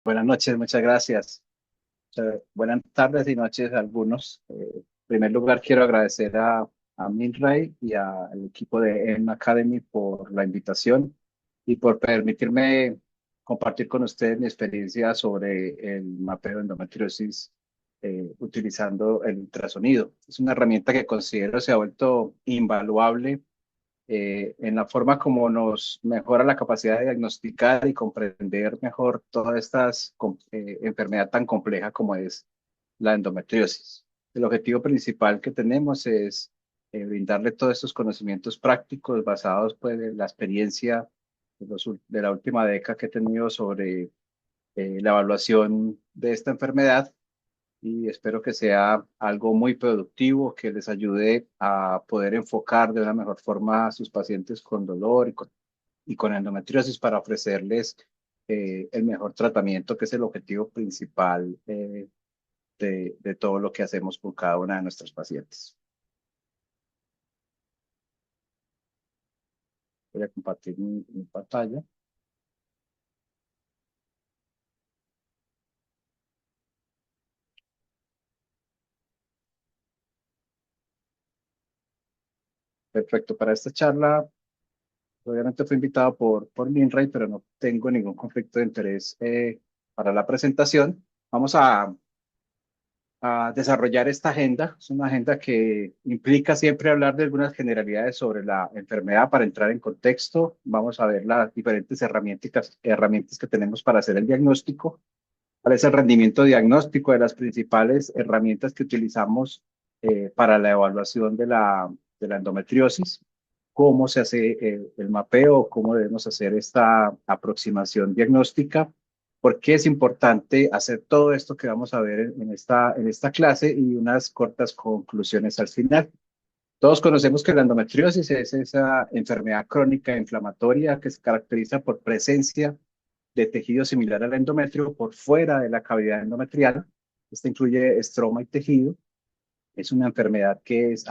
Buenas noches, muchas gracias. Buenas tardes y noches a algunos. En primer lugar, quiero agradecer a Milray y al equipo de M Academy por la invitación y por permitirme compartir con ustedes mi experiencia sobre el mapeo de endometriosis utilizando el ultrasonido. Es una herramienta que considero se ha vuelto invaluable en la forma como nos mejora la capacidad de diagnosticar y comprender mejor todas estas enfermedad tan compleja como es la endometriosis. El objetivo principal que tenemos es brindarle todos estos conocimientos prácticos basados pues, en la experiencia de la última década que he tenido sobre la evaluación de esta enfermedad y espero que sea algo muy productivo que les ayude a poder enfocar de una mejor forma a sus pacientes con dolor y con endometriosis para ofrecerles el mejor tratamiento, que es el objetivo principal de todo lo que hacemos por cada una de nuestras pacientes. Voy a compartir mi pantalla. Perfecto, para esta charla, obviamente fui invitado por Minray, pero no tengo ningún conflicto de interés para la presentación. Vamos a desarrollar esta agenda. Es una agenda que implica siempre hablar de algunas generalidades sobre la enfermedad para entrar en contexto. Vamos a ver las diferentes herramientas que tenemos para hacer el diagnóstico, cuál es el rendimiento diagnóstico de las principales herramientas que utilizamos para la evaluación de la endometriosis, cómo se hace el mapeo, cómo debemos hacer esta aproximación diagnóstica, por qué es importante hacer todo esto que vamos a ver en esta clase y unas cortas conclusiones al final. Todos conocemos que la endometriosis es esa enfermedad crónica inflamatoria que se caracteriza por presencia de tejido similar al endometrio por fuera de la cavidad endometrial. Esta incluye estroma y tejido. Es una enfermedad que es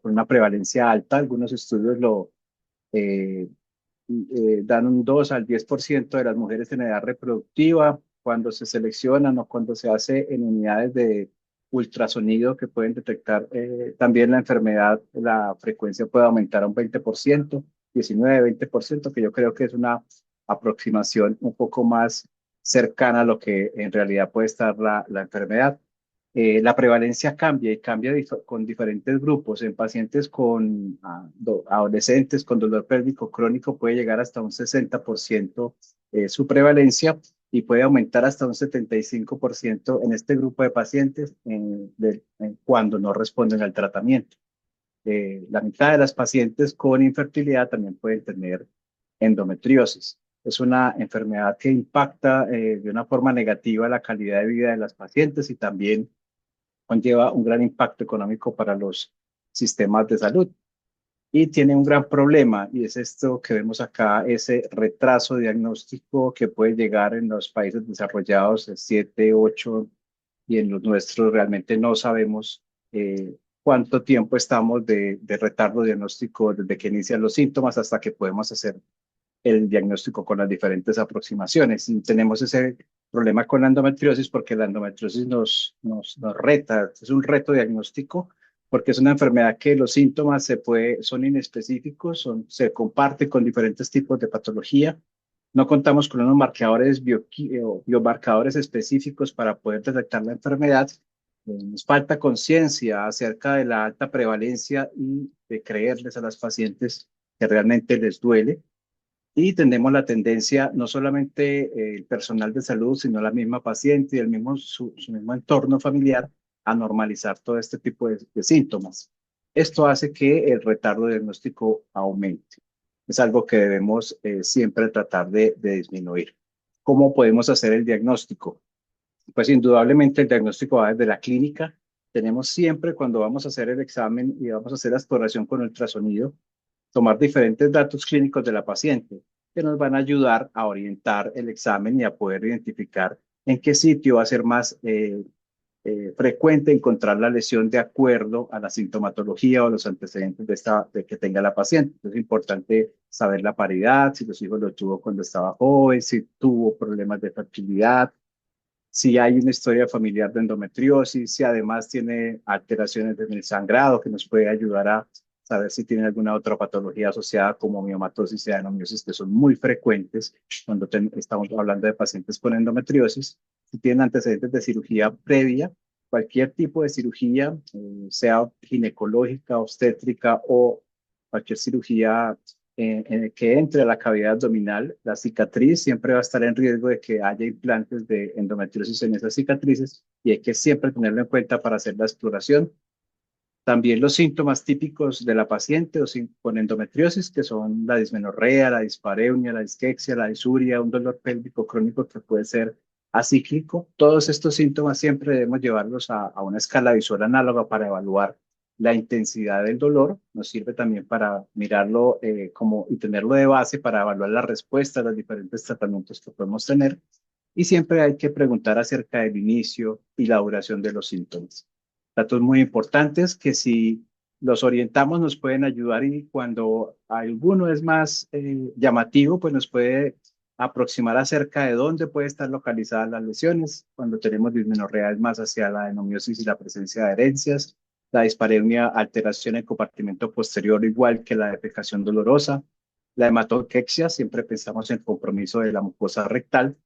con una prevalencia alta. Algunos estudios eh, dan un 2 al 10% de las mujeres en edad reproductiva cuando se seleccionan o cuando se hace en unidades de ultrasonido que pueden detectar también la enfermedad. La frecuencia puede aumentar a un 20%, 19, 20%, que yo creo que es una aproximación un poco más cercana a lo que en realidad puede estar la enfermedad. La prevalencia cambia y cambia con diferentes grupos. En pacientes con adolescentes con dolor pélvico crónico puede llegar hasta un 60% su prevalencia y puede aumentar hasta un 75% en este grupo de pacientes cuando no responden al tratamiento. La mitad de las pacientes con infertilidad también pueden tener endometriosis. Es una enfermedad que impacta de una forma negativa la calidad de vida de las pacientes y también conlleva un gran impacto económico para los sistemas de salud. Y tiene un gran problema, y es esto que vemos acá, ese retraso diagnóstico que puede llegar en los países desarrollados, de 7, 8, y en los nuestros realmente no sabemos cuánto tiempo estamos de retardo diagnóstico desde que inician los síntomas hasta que podemos hacer el diagnóstico con las diferentes aproximaciones. Y tenemos ese problema con la endometriosis porque la endometriosis nos reta, es un reto diagnóstico porque es una enfermedad que los síntomas son inespecíficos, se comparte con diferentes tipos de patología. No contamos con unos marcadores o biomarcadores específicos para poder detectar la enfermedad. Nos falta conciencia acerca de la alta prevalencia y de creerles a las pacientes que realmente les duele. Y tenemos la tendencia, no solamente el personal de salud, sino la misma paciente y su mismo entorno familiar, a normalizar todo este tipo de síntomas. Esto hace que el retardo diagnóstico aumente. Es algo que debemos siempre tratar de disminuir. ¿Cómo podemos hacer el diagnóstico? Pues indudablemente el diagnóstico va desde la clínica. Tenemos siempre, cuando vamos a hacer el examen y vamos a hacer la exploración con ultrasonido, tomar diferentes datos clínicos de la paciente que nos van a ayudar a orientar el examen y a poder identificar en qué sitio va a ser más frecuente encontrar la lesión de acuerdo a la sintomatología o los antecedentes de que tenga la paciente. Entonces es importante saber la paridad, si los hijos lo tuvo cuando estaba joven, si tuvo problemas de fertilidad, si hay una historia familiar de endometriosis, si además tiene alteraciones en el sangrado que nos puede ayudar a saber si tiene alguna otra patología asociada como miomatosis y adenomiosis, que son muy frecuentes cuando estamos hablando de pacientes con endometriosis. Si tienen antecedentes de cirugía previa, cualquier tipo de cirugía, sea ginecológica, obstétrica o cualquier cirugía en el que entre a la cavidad abdominal, la cicatriz siempre va a estar en riesgo de que haya implantes de endometriosis en esas cicatrices y hay que siempre tenerlo en cuenta para hacer la exploración. También los síntomas típicos de la paciente con endometriosis, que son la dismenorrea, la dispareunia, la disquexia, la disuria, un dolor pélvico crónico que puede ser acíclico. Todos estos síntomas siempre debemos llevarlos a una escala visual análoga para evaluar la intensidad del dolor. Nos sirve también para mirarlo y tenerlo de base para evaluar la respuesta a los diferentes tratamientos que podemos tener. Y siempre hay que preguntar acerca del inicio y la duración de los síntomas. Datos muy importantes que si los orientamos nos pueden ayudar y cuando alguno es más llamativo, pues nos puede aproximar acerca de dónde puede estar localizadas las lesiones. Cuando tenemos dismenorrea es más hacia la adenomiosis y la presencia de herencias. La dispareunia, alteración en el compartimento posterior, igual que la defecación dolorosa. La hematoquexia, siempre pensamos en compromiso de la mucosa rectal.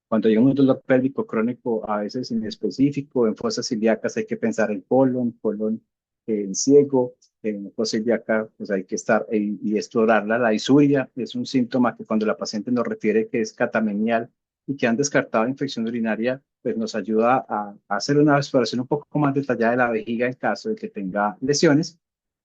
Cuando hay un dolor pélvico crónico, a veces inespecífico, en fosas ilíacas hay que pensar en colon en ciego, en fosa ilíaca, pues hay que estar y explorarla. La disuria es un síntoma que cuando la paciente nos refiere que es catamenial y que han descartado infección urinaria, pues nos ayuda a hacer una exploración un poco más detallada de la vejiga en caso de que tenga lesiones.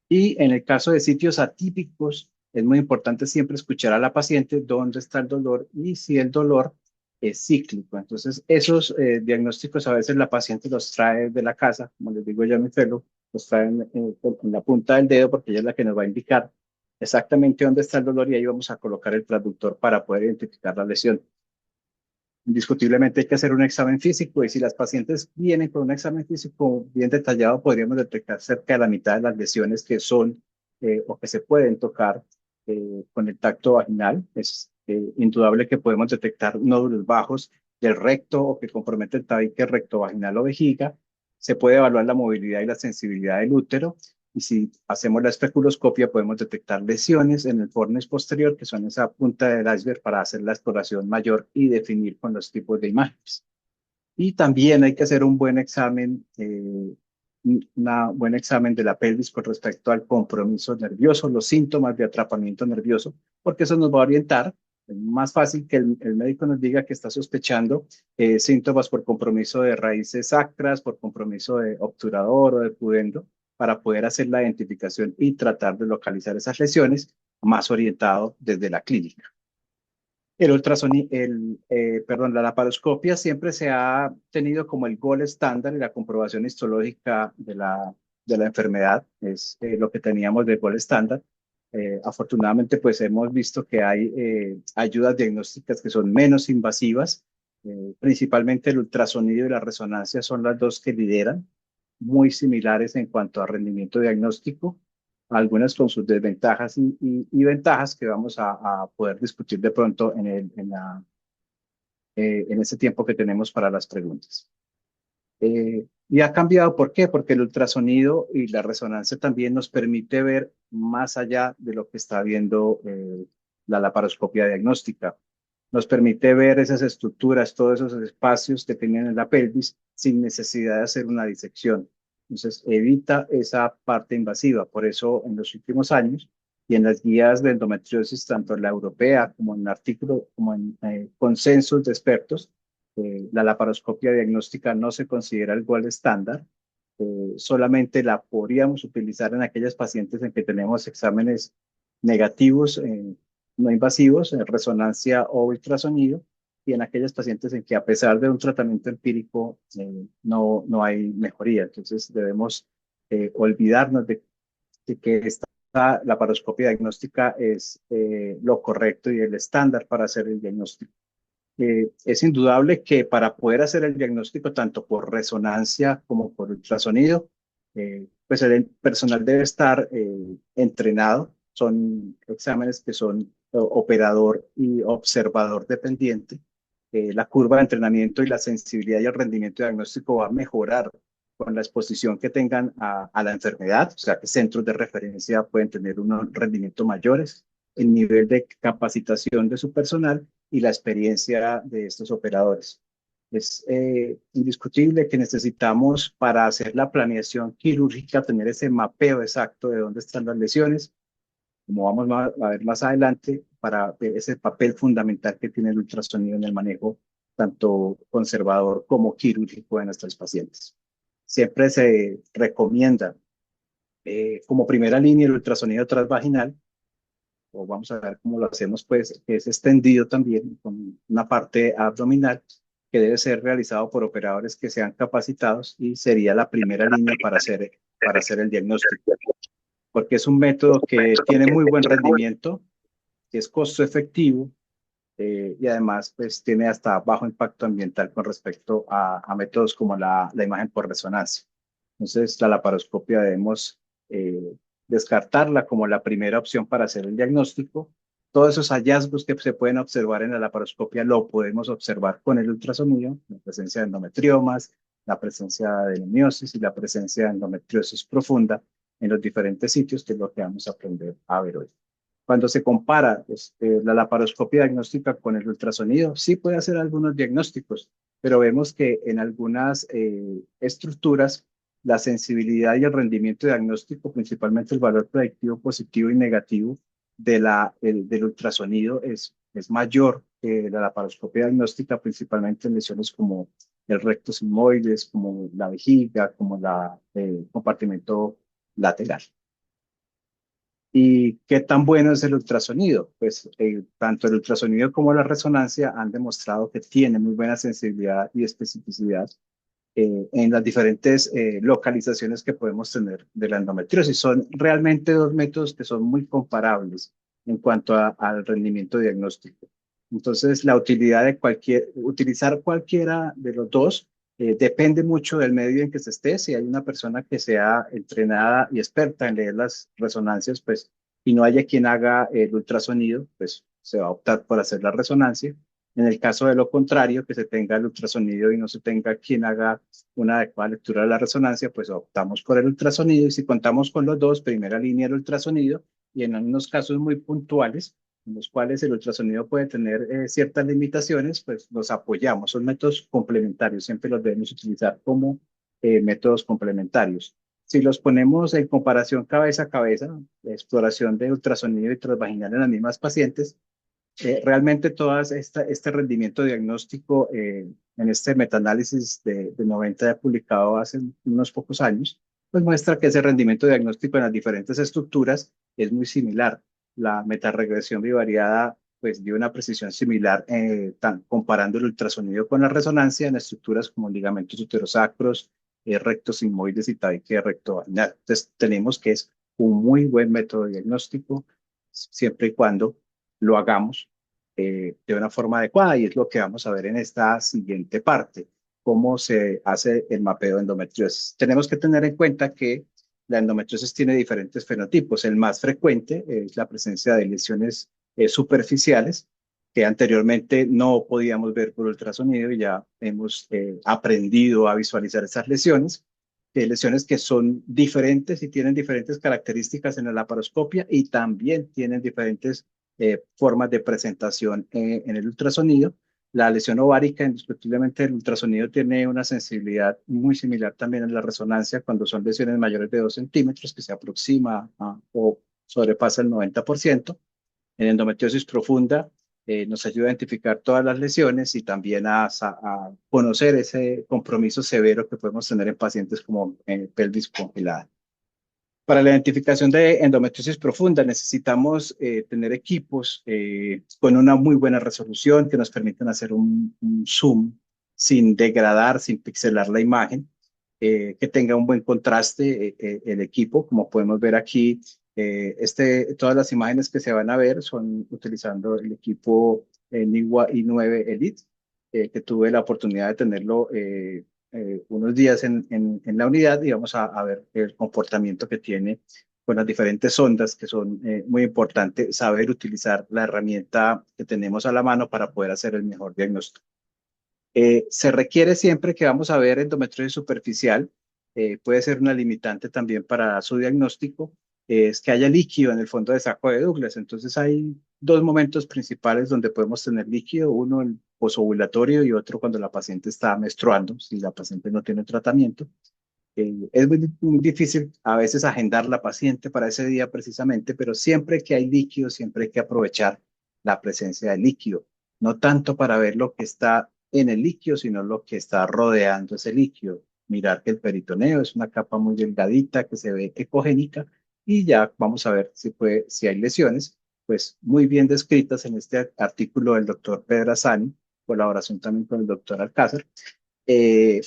Y en el caso de sitios atípicos, es muy importante siempre escuchar a la paciente dónde está el dolor y si el dolor es cíclico. Entonces, esos diagnósticos a veces la paciente los trae de la casa, como les digo yo a mi fellow, los trae en la punta del dedo porque ella es la que nos va a indicar exactamente dónde está el dolor y ahí vamos a colocar el traductor para poder identificar la lesión. Indiscutiblemente hay que hacer un examen físico y si las pacientes vienen con un examen físico bien detallado, podríamos detectar cerca de la mitad de las lesiones que son o que se pueden tocar con el tacto vaginal. Es indudable que podemos detectar nódulos bajos del recto o que comprometen el tabique recto vaginal o vejiga. Se puede evaluar la movilidad y la sensibilidad del útero y si hacemos la especuloscopia, podemos detectar lesiones en el fornix posterior, que son esa punta del iceberg para hacer la exploración mayor y definir con los tipos de imágenes. Y también hay que hacer un buen examen, buen examen de la pelvis con respecto al compromiso nervioso, los síntomas de atrapamiento nervioso, porque eso nos va a orientar. Es más fácil que el médico nos diga que está sospechando síntomas por compromiso de raíces sacras, por compromiso de obturador o de pudendo, para poder hacer la identificación y tratar de localizar esas lesiones más orientado desde la clínica. La laparoscopia siempre se ha tenido como el gold estándar y la comprobación histológica de la enfermedad es lo que teníamos de gold estándar. Afortunadamente, pues hemos visto que hay ayudas diagnósticas que son menos invasivas, principalmente el ultrasonido y la resonancia son las dos que lideran, muy similares en cuanto a rendimiento diagnóstico, algunas con sus desventajas y ventajas que vamos a poder discutir de pronto en ese tiempo que tenemos para las preguntas. Y ha cambiado, ¿por qué? Porque el ultrasonido y la resonancia también nos permite ver más allá de lo que está viendo la laparoscopia diagnóstica. Nos permite ver esas estructuras, todos esos espacios que tienen en la pelvis sin necesidad de hacer una disección. Entonces, evita esa parte invasiva. Por eso, en los últimos años y en las guías de endometriosis, tanto en la europea como en artículos, como en consensos de expertos, la laparoscopia diagnóstica no se considera el gold estándar. Solamente la podríamos utilizar en aquellas pacientes en que tenemos exámenes negativos, no invasivos, en resonancia o ultrasonido, y en aquellas pacientes en que a pesar de un tratamiento empírico no hay mejoría. Entonces debemos olvidarnos de que esta laparoscopia diagnóstica es lo correcto y el estándar para hacer el diagnóstico. es indudable que para poder hacer el diagnóstico tanto por resonancia como por ultrasonido, pues el personal debe estar entrenado. Son exámenes que son operador y observador dependiente. La curva de entrenamiento y la sensibilidad y el rendimiento diagnóstico va a mejorar con la exposición que tengan a la enfermedad, o sea que centros de referencia pueden tener unos rendimientos mayores, el nivel de capacitación de su personal y la experiencia de estos operadores. Es indiscutible que necesitamos para hacer la planeación quirúrgica tener ese mapeo exacto de dónde están las lesiones, como vamos a ver más adelante, para ver ese papel fundamental que tiene el ultrasonido en el manejo tanto conservador como quirúrgico de nuestros pacientes. Siempre se recomienda como primera línea el ultrasonido transvaginal, o vamos a ver cómo lo hacemos, pues, que es extendido también con una parte abdominal que debe ser realizado por operadores que sean capacitados y sería la primera línea para hacer el diagnóstico, porque es un método que tiene muy buen rendimiento, que es costo efectivo y además pues tiene hasta bajo impacto ambiental con respecto a métodos como la imagen por resonancia. Entonces la laparoscopia debemos descartarla como la primera opción para hacer el diagnóstico. Todos esos hallazgos que se pueden observar en la laparoscopia lo podemos observar con el ultrasonido, la presencia de endometriomas, la presencia de adenomiosis y la presencia de endometriosis profunda en los diferentes sitios, que es lo que vamos a aprender a ver hoy. Cuando se compara pues, la laparoscopia diagnóstica con el ultrasonido, sí puede hacer algunos diagnósticos, pero vemos que en algunas estructuras la sensibilidad y el rendimiento diagnóstico, principalmente el valor predictivo positivo y negativo del ultrasonido es mayor que la laparoscopia diagnóstica, principalmente en lesiones como el recto sigmoides, como la vejiga, como el compartimento lateral. ¿Y qué tan bueno es el ultrasonido? Pues tanto el ultrasonido como la resonancia han demostrado que tiene muy buena sensibilidad y especificidad en las diferentes localizaciones que podemos tener de la endometriosis. Son realmente dos métodos que son muy comparables en cuanto al rendimiento diagnóstico. Entonces, la utilidad de utilizar cualquiera de los dos depende mucho del medio en que se esté. Si hay una persona que sea entrenada y experta en leer las resonancias, pues, y no haya quien haga el ultrasonido, pues se va a optar por hacer la resonancia. En el caso de lo contrario, que se tenga el ultrasonido y no se tenga quien haga una adecuada lectura de la resonancia, pues optamos por el ultrasonido. Y si contamos con los dos, primera línea el ultrasonido, y en unos casos muy puntuales, en los cuales el ultrasonido puede tener ciertas limitaciones, pues los apoyamos. Son métodos complementarios, siempre los debemos utilizar como métodos complementarios. Si los ponemos en comparación cabeza a cabeza, la exploración de ultrasonido y transvaginal en las mismas pacientes, realmente este rendimiento diagnóstico en este metaanálisis de 90 ya publicado hace unos pocos años, pues muestra que ese rendimiento diagnóstico en las diferentes estructuras es muy similar. La metaregresión bivariada pues dio una precisión similar comparando el ultrasonido con la resonancia en estructuras como ligamentos uterosacros, rectos sigmoides y tabique recto vaginal. Entonces tenemos que es un muy buen método diagnóstico siempre y cuando lo hagamos de una forma adecuada y es lo que vamos a ver en esta siguiente parte, cómo se hace el mapeo de endometriosis. Tenemos que tener en cuenta que la endometriosis tiene diferentes fenotipos. El más frecuente es la presencia de lesiones superficiales que anteriormente no podíamos ver por ultrasonido y ya hemos aprendido a visualizar esas lesiones. Lesiones que son diferentes y tienen diferentes características en la laparoscopia y también tienen diferentes formas de presentación en el ultrasonido. La lesión ovárica, indiscutiblemente, el ultrasonido tiene una sensibilidad muy similar también en la resonancia cuando son lesiones mayores de 2 centímetros, que se aproxima o sobrepasa el 90%. En endometriosis profunda nos ayuda a identificar todas las lesiones y también a conocer ese compromiso severo que podemos tener en pacientes como pelvis congelada. Para la identificación de endometriosis profunda necesitamos tener equipos con una muy buena resolución que nos permitan hacer un zoom sin degradar, sin pixelar la imagen, que tenga un buen contraste el equipo. Como podemos ver aquí, todas las imágenes que se van a ver son utilizando el equipo NIWA I9 Elite, que tuve la oportunidad de tenerlo unos días en la unidad y vamos a ver el comportamiento que tiene con las diferentes ondas, que son muy importantes saber utilizar la herramienta que tenemos a la mano para poder hacer el mejor diagnóstico. Se requiere siempre que vamos a ver endometriosis superficial, puede ser una limitante también para su diagnóstico, es que haya líquido en el fondo de saco de Douglas. Entonces hay dos momentos principales donde podemos tener líquido, uno el posovulatorio y otro cuando la paciente está menstruando, si la paciente no tiene tratamiento. Es muy difícil a veces agendar la paciente para ese día precisamente, pero siempre que hay líquido, siempre hay que aprovechar la presencia de líquido, no tanto para ver lo que está en el líquido, sino lo que está rodeando ese líquido. Mirar que el peritoneo es una capa muy delgadita que se ve ecogénica y ya vamos a ver si hay lesiones, pues muy bien descritas en este artículo del doctor Pedrazzani, colaboración también con el doctor Alcázar. Eh,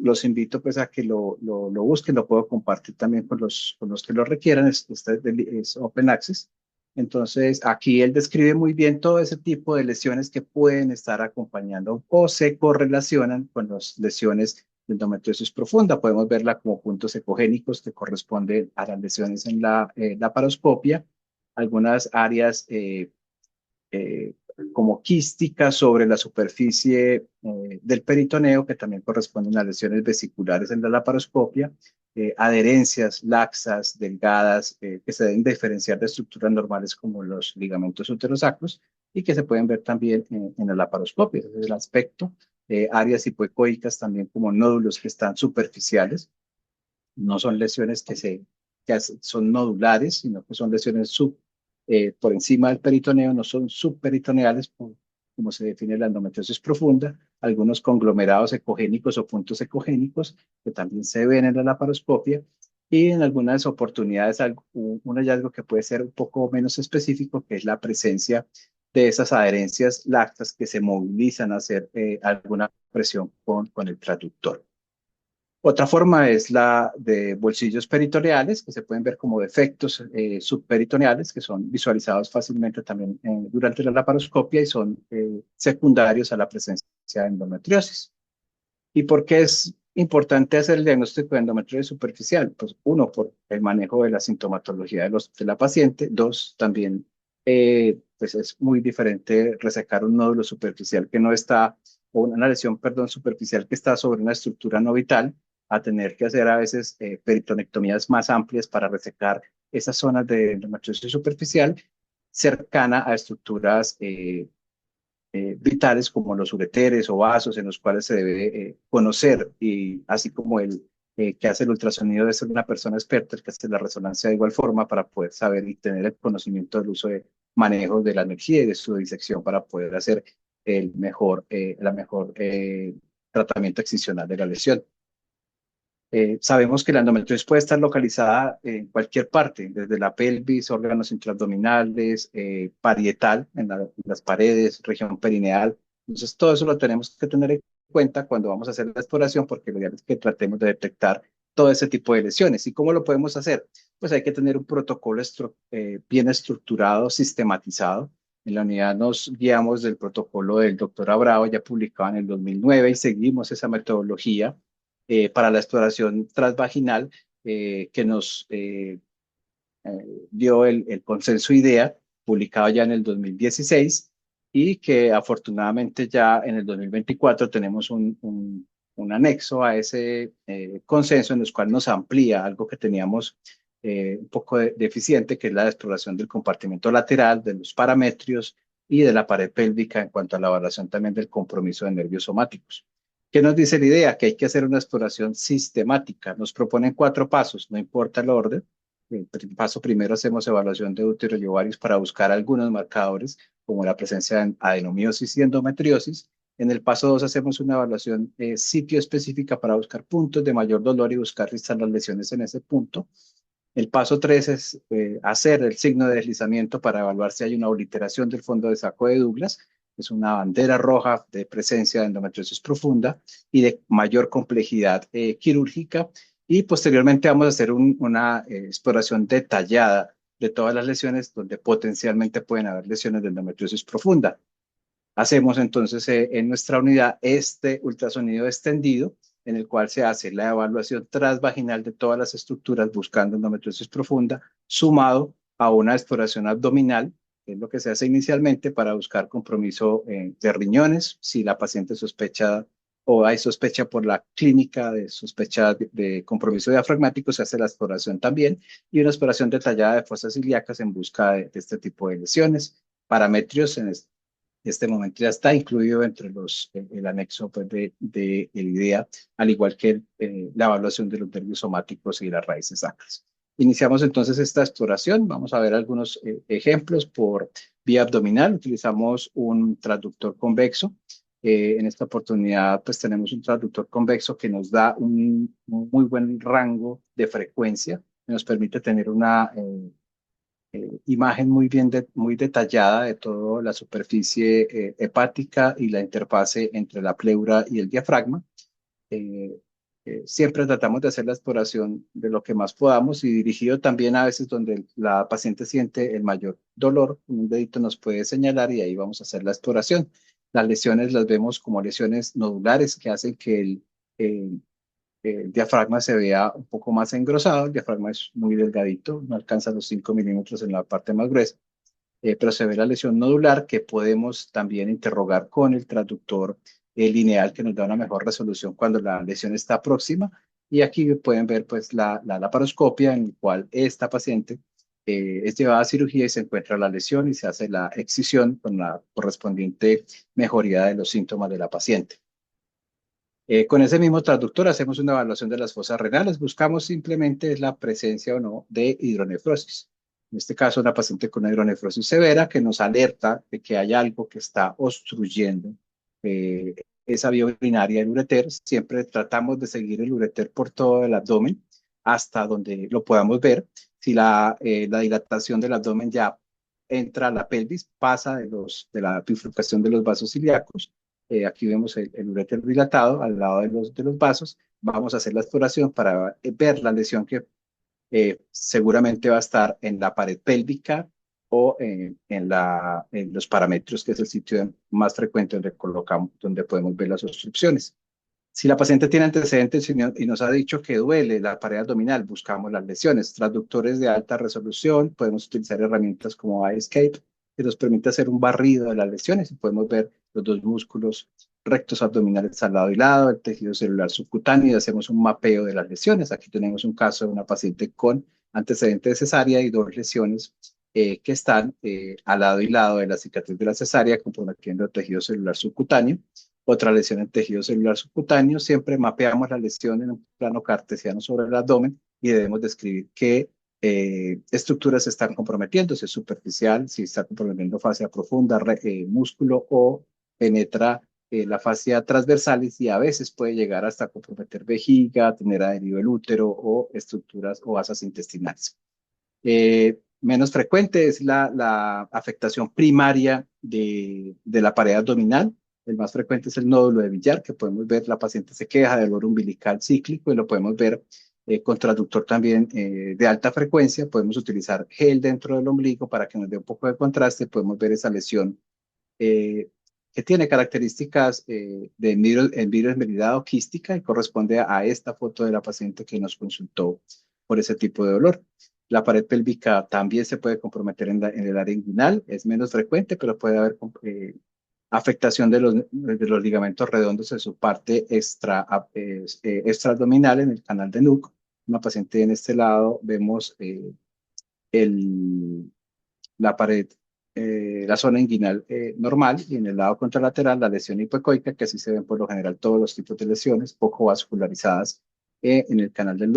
los invito pues a que lo busquen, lo puedo compartir también con los que lo requieran, es Open Access. Entonces, aquí él describe muy bien todo ese tipo de lesiones que pueden estar acompañando o se correlacionan con las lesiones de endometriosis profunda. Podemos verla como puntos ecogénicos que corresponden a las lesiones en la laparoscopia, algunas áreas eh, como quística sobre la superficie del peritoneo, que también corresponden a lesiones vesiculares en la laparoscopia, adherencias laxas, delgadas, que se deben diferenciar de estructuras normales como los ligamentos uterosacros y que se pueden ver también en la laparoscopia. Ese es el aspecto. Áreas hipoecoicas también como nódulos que están superficiales, no son lesiones son nodulares, sino que son lesiones por encima del peritoneo, no son subperitoneales, como se define la endometriosis profunda, algunos conglomerados ecogénicos o puntos ecogénicos que también se ven en la laparoscopia, y en algunas oportunidades un hallazgo que puede ser un poco menos específico, que es la presencia de esas adherencias lácteas que se movilizan a hacer alguna presión con el traductor. Otra forma es la de bolsillos peritoneales, que se pueden ver como defectos subperitoneales, que son visualizados fácilmente también durante la laparoscopia y son secundarios a la presencia de endometriosis. ¿Y por qué es importante hacer el diagnóstico de endometriosis superficial? Pues uno, por el manejo de la sintomatología de la paciente. Dos, también pues es muy diferente resecar un nódulo superficial que no está, o una lesión, perdón, superficial que está sobre una estructura no vital, a tener que hacer a veces peritonectomías más amplias para resecar esas zonas de endometriosis superficial cercana a estructuras vitales como los ureteres o vasos en los cuales se debe conocer, y así como el que hace el ultrasonido debe ser una persona experta, el que hace la resonancia de igual forma para poder saber y tener el conocimiento del uso de manejo de la energía y de su disección para poder hacer la mejor tratamiento excisional de la lesión. Sabemos que la endometriosis puede estar localizada en cualquier parte, desde la pelvis, órganos intraabdominales, parietal, en las paredes, región perineal. Entonces, todo eso lo tenemos que tener en cuenta cuando vamos a hacer la exploración, porque lo ideal es que tratemos de detectar todo ese tipo de lesiones. ¿Y cómo lo podemos hacer? Pues hay que tener un protocolo bien estructurado, sistematizado. En la unidad nos guiamos del protocolo del doctor Abrao, ya publicado en el 2009, y seguimos esa metodología para la exploración transvaginal que nos dio el consenso IDEA, publicado ya en el 2016, y que afortunadamente ya en el 2024 tenemos un anexo a ese consenso en el cual nos amplía algo que teníamos un poco deficiente, que es la exploración del compartimento lateral, de los parametrios y de la pared pélvica en cuanto a la evaluación también del compromiso de nervios somáticos. ¿Qué nos dice la idea? Que hay que hacer una exploración sistemática. Nos proponen 4 pasos, no importa el orden. El paso primero, hacemos evaluación de útero y ovarios para buscar algunos marcadores, como la presencia de adenomiosis y endometriosis. En el paso 2 hacemos una evaluación sitio específica para buscar puntos de mayor dolor y buscar listar las lesiones en ese punto. El paso 3 es hacer el signo de deslizamiento para evaluar si hay una obliteración del fondo de saco de Douglas. Es una bandera roja de presencia de endometriosis profunda y de mayor complejidad quirúrgica. Y posteriormente vamos a hacer una exploración detallada de todas las lesiones donde potencialmente pueden haber lesiones de endometriosis profunda. Hacemos entonces en nuestra unidad este ultrasonido extendido, en el cual se hace la evaluación transvaginal de todas las estructuras buscando endometriosis profunda, sumado a una exploración abdominal, que es lo que se hace inicialmente para buscar compromiso de riñones, si la paciente sospecha o hay sospecha por la clínica de sospecha de compromiso diafragmático, se hace la exploración también y una exploración detallada de fosas ilíacas en busca de este tipo de lesiones. Parametrios en este momento ya está incluido entre el anexo pues, el IDEA, al igual que la evaluación de los nervios somáticos y las raíces sacras. Iniciamos entonces esta exploración. Vamos a ver algunos ejemplos por vía abdominal. Utilizamos un transductor convexo. En esta oportunidad, pues tenemos un transductor convexo que nos da un muy buen rango de frecuencia, que nos permite tener una imagen muy detallada de toda la superficie hepática y la interfase entre la pleura y el diafragma. Eh, Siempre tratamos de hacer la exploración de lo que más podamos y dirigido también a veces donde la paciente siente el mayor dolor, un dedito nos puede señalar y ahí vamos a hacer la exploración. Las lesiones las vemos como lesiones nodulares que hacen que eh, el diafragma se vea un poco más engrosado. El diafragma es muy delgadito, no alcanza los 5 milímetros en la parte más gruesa, pero se ve la lesión nodular que podemos también interrogar con el traductor lineal que nos da una mejor resolución cuando la lesión está próxima. Y aquí pueden ver pues la laparoscopia en la cual esta paciente es llevada a cirugía y se encuentra la lesión y se hace la excisión con la correspondiente mejoría de los síntomas de la paciente. Con ese mismo traductor hacemos una evaluación de las fosas renales. Buscamos simplemente la presencia o no de hidronefrosis. En este caso, una paciente con una hidronefrosis severa que nos alerta de que hay algo que está obstruyendo eh, esa vía urinaria del ureter. Siempre tratamos de seguir el ureter por todo el abdomen hasta donde lo podamos ver. Si la dilatación del abdomen ya entra a la pelvis, pasa de la bifurcación de los vasos ilíacos. Aquí vemos el uréter dilatado al lado de los vasos. Vamos a hacer la exploración para ver la lesión que seguramente va a estar en la pared pélvica o en los parámetros, que es el sitio más frecuente donde colocamos, donde podemos ver las obstrucciones. Si la paciente tiene antecedentes y nos ha dicho que duele la pared abdominal, buscamos las lesiones. Traductores de alta resolución, podemos utilizar herramientas como iScape, que nos permite hacer un barrido de las lesiones y podemos ver los dos músculos rectos abdominales al lado y lado, el tejido celular subcutáneo y hacemos un mapeo de las lesiones. Aquí tenemos un caso de una paciente con antecedente de cesárea y dos lesiones que están al lado y lado de la cicatriz de la cesárea, comprometiendo el tejido celular subcutáneo. Otra lesión en tejido celular subcutáneo. Siempre mapeamos la lesión en un plano cartesiano sobre el abdomen y debemos describir qué estructuras se están comprometiendo, si es superficial, si está comprometiendo fascia profunda, músculo o penetra la fascia transversalis y a veces puede llegar hasta comprometer vejiga, tener adherido el útero o estructuras o asas intestinales. Menos frecuente es la afectación primaria de la pared abdominal. El más frecuente es el nódulo de Villar, que podemos ver, la paciente se queja de dolor umbilical cíclico y lo podemos ver con traductor también de alta frecuencia. Podemos utilizar gel dentro del ombligo para que nos dé un poco de contraste. Podemos ver esa lesión eh, que tiene características de envido esmerilado quística y corresponde a esta foto de la paciente que nos consultó por ese tipo de dolor. La pared pélvica también se puede comprometer en el área inguinal, es menos frecuente, pero puede haber afectación de los ligamentos redondos en su parte extraabdominal en el canal de Nuc. Una paciente en este lado vemos el, la pared, la zona inguinal normal y en el lado contralateral la lesión hipoecoica, que así se ven por lo general todos los tipos de lesiones poco vascularizadas en el canal de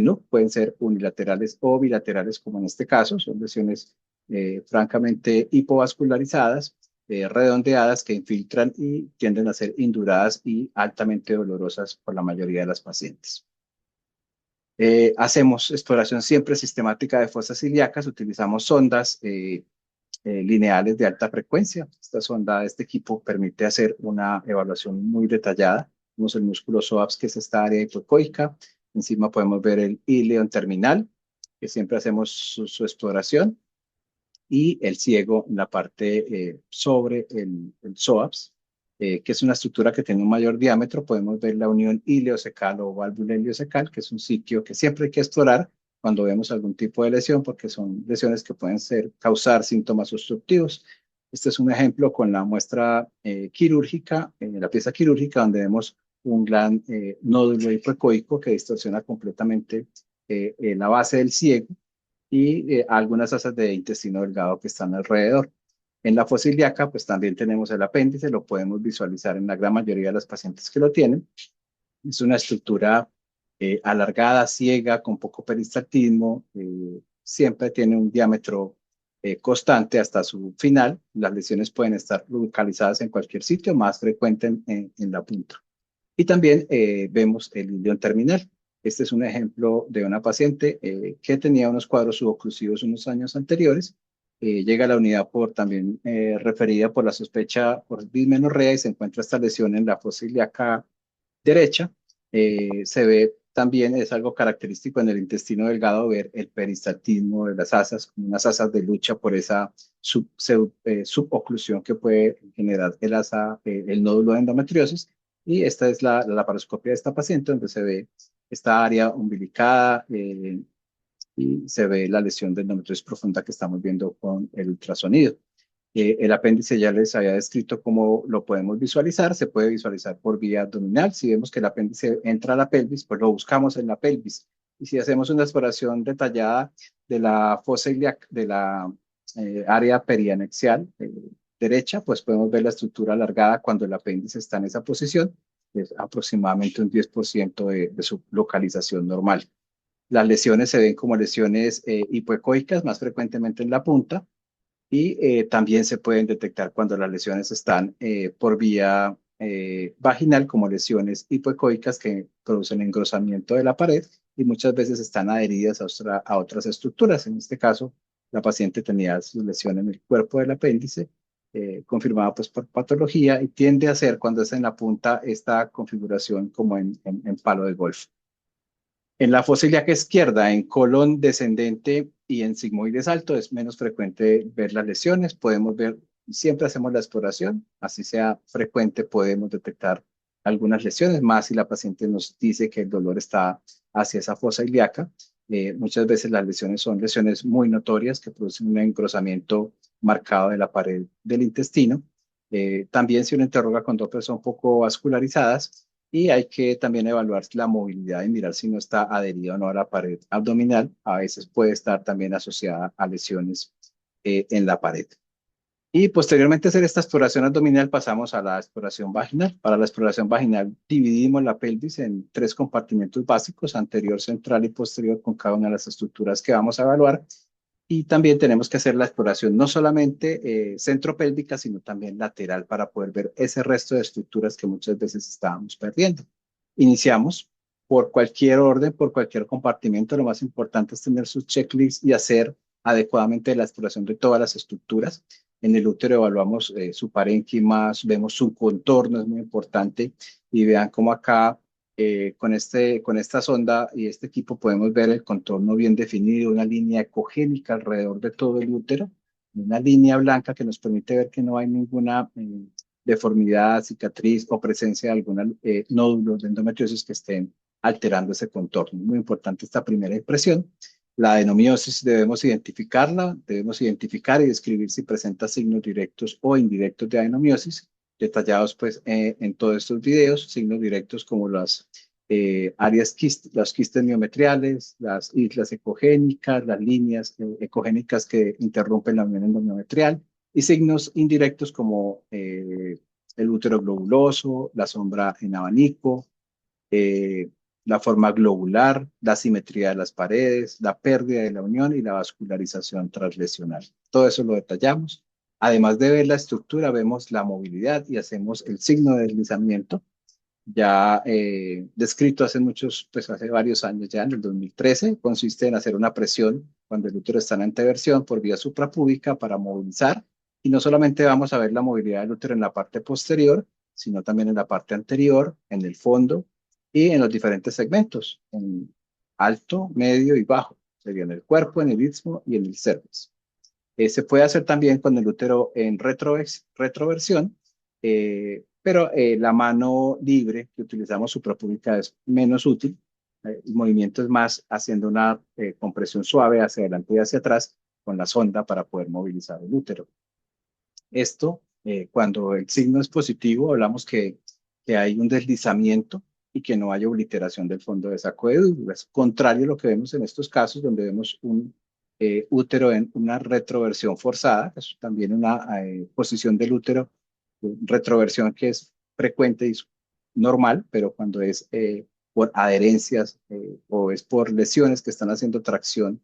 Nuc. Pueden ser unilaterales o bilaterales, como en este caso, son lesiones francamente hipovascularizadas, redondeadas que infiltran y tienden a ser induradas y altamente dolorosas por la mayoría de las pacientes. Hacemos exploración siempre sistemática de fosas ilíacas, utilizamos sondas lineales de alta frecuencia. Esta sonda de este equipo permite hacer una evaluación muy detallada. Vemos el músculo psoas, que es esta área hipoecoica. Encima podemos ver el ileón terminal, que siempre hacemos su exploración. y el ciego en la parte sobre el psoas, que es una estructura que tiene un mayor diámetro. Podemos ver la unión ileocecal o válvula ileocecal, que es un sitio que siempre hay que explorar cuando vemos algún tipo de lesión, porque son lesiones que pueden causar síntomas obstructivos. Este es un ejemplo con la muestra quirúrgica, la pieza quirúrgica, donde vemos un gran nódulo hipoecoico que distorsiona completamente la base del ciego y algunas asas de intestino delgado que están alrededor. En la fosa ilíaca, pues también tenemos el apéndice, lo podemos visualizar en la gran mayoría de los pacientes que lo tienen. Es una estructura alargada, ciega, con poco peristaltismo, siempre tiene un diámetro constante hasta su final. Las lesiones pueden estar localizadas en cualquier sitio, más frecuente en la punta. Y también vemos el ilion terminal. Este es un ejemplo de una paciente que tenía unos cuadros suboclusivos unos años anteriores. Llega a la unidad también referida por la sospecha por dismenorrea y se encuentra esta lesión en la fosa ilíaca derecha. Se ve también, es algo característico en el intestino delgado, ver el peristaltismo de las asas, como unas asas de lucha por esa suboclusión que puede generar el nódulo de endometriosis. Y esta es la laparoscopia de esta paciente, donde se ve esta área umbilicada y se ve la lesión de endometriosis profunda que estamos viendo con el ultrasonido. El apéndice ya les había descrito cómo lo podemos visualizar. Se puede visualizar por vía abdominal. Si vemos que el apéndice entra a la pelvis, pues lo buscamos en la pelvis. Y si hacemos una exploración detallada de la fosa ilíaca, de la área perianexial derecha, pues podemos ver la estructura alargada cuando el apéndice está en esa posición. Es aproximadamente un 10% de su localización normal. Las lesiones se ven como lesiones hipoecoicas, más frecuentemente en la punta, y también se pueden detectar cuando las lesiones están por vía vaginal, como lesiones hipoecoicas que producen engrosamiento de la pared y muchas veces están adheridas a otras estructuras. En este caso, la paciente tenía su lesión en el cuerpo del apéndice, confirmada pues por patología, y tiende a ser cuando es en la punta esta configuración como en palo de golf. En la fosa ilíaca izquierda, en colon descendente y en sigmoides alto, es menos frecuente ver las lesiones. Podemos ver, siempre hacemos la exploración, así sea frecuente, podemos detectar algunas lesiones, más si la paciente nos dice que el dolor está hacia esa fosa ilíaca. Muchas veces las lesiones son lesiones muy notorias que producen un engrosamiento marcado de la pared del intestino. También si uno interroga con Doppler son poco vascularizadas, y hay que también evaluar la movilidad y mirar si no está adherido o no a la pared abdominal. A veces puede estar también asociada a lesiones en la pared. Y posteriormente a hacer esta exploración abdominal pasamos a la exploración vaginal. Para la exploración vaginal dividimos la pelvis en tres compartimentos básicos: anterior, central y posterior, con cada una de las estructuras que vamos a evaluar. Y también tenemos que hacer la exploración no solamente centropélvica, sino también lateral, para poder ver ese resto de estructuras que muchas veces estábamos perdiendo. Iniciamos por cualquier orden, por cualquier compartimento. Lo más importante es tener sus checklists y hacer adecuadamente la exploración de todas las estructuras. En el útero evaluamos su parénquima, vemos su contorno, es muy importante. Y vean cómo acá con esta sonda y este equipo podemos ver el contorno bien definido, una línea ecogénica alrededor de todo el útero, una línea blanca que nos permite ver que no hay ninguna deformidad, cicatriz o presencia de algún nódulo de endometriosis que estén alterando ese contorno. Muy importante esta primera impresión. La adenomiosis debemos identificarla, debemos identificar y describir si presenta signos directos o indirectos de adenomiosis, detallados pues en todos estos videos, signos directos como las los quistes miometriales, las islas ecogénicas, las líneas ecogénicas que interrumpen la unión endometrial, y signos indirectos como el útero globuloso, la sombra en abanico, eh, la forma globular, la simetría de las paredes, la pérdida de la unión y la vascularización translesional. Todo eso lo detallamos. Además de ver la estructura, vemos la movilidad y hacemos el signo de deslizamiento, ya descrito pues hace varios años ya, en el 2013. Consiste en hacer una presión cuando el útero está en anteversión por vía suprapúbica para movilizar. Y no solamente vamos a ver la movilidad del útero en la parte posterior, sino también en la parte anterior, en el fondo y en los diferentes segmentos, en alto, medio y bajo. Sería en el cuerpo, en el istmo y en el cervix. Se puede hacer también con el útero en retroversión, pero la mano libre que utilizamos suprapúbica es menos útil. El movimiento es más haciendo una compresión suave hacia adelante y hacia atrás con la sonda para poder movilizar el útero. Esto, cuando el signo es positivo, hablamos que hay un deslizamiento y que no hay obliteración del fondo de saco de Douglas. Contrario a lo que vemos en estos casos, donde vemos un útero en una retroversión forzada, que es también una posición del útero, retroversión que es frecuente y normal, pero cuando es por adherencias o es por lesiones que están haciendo tracción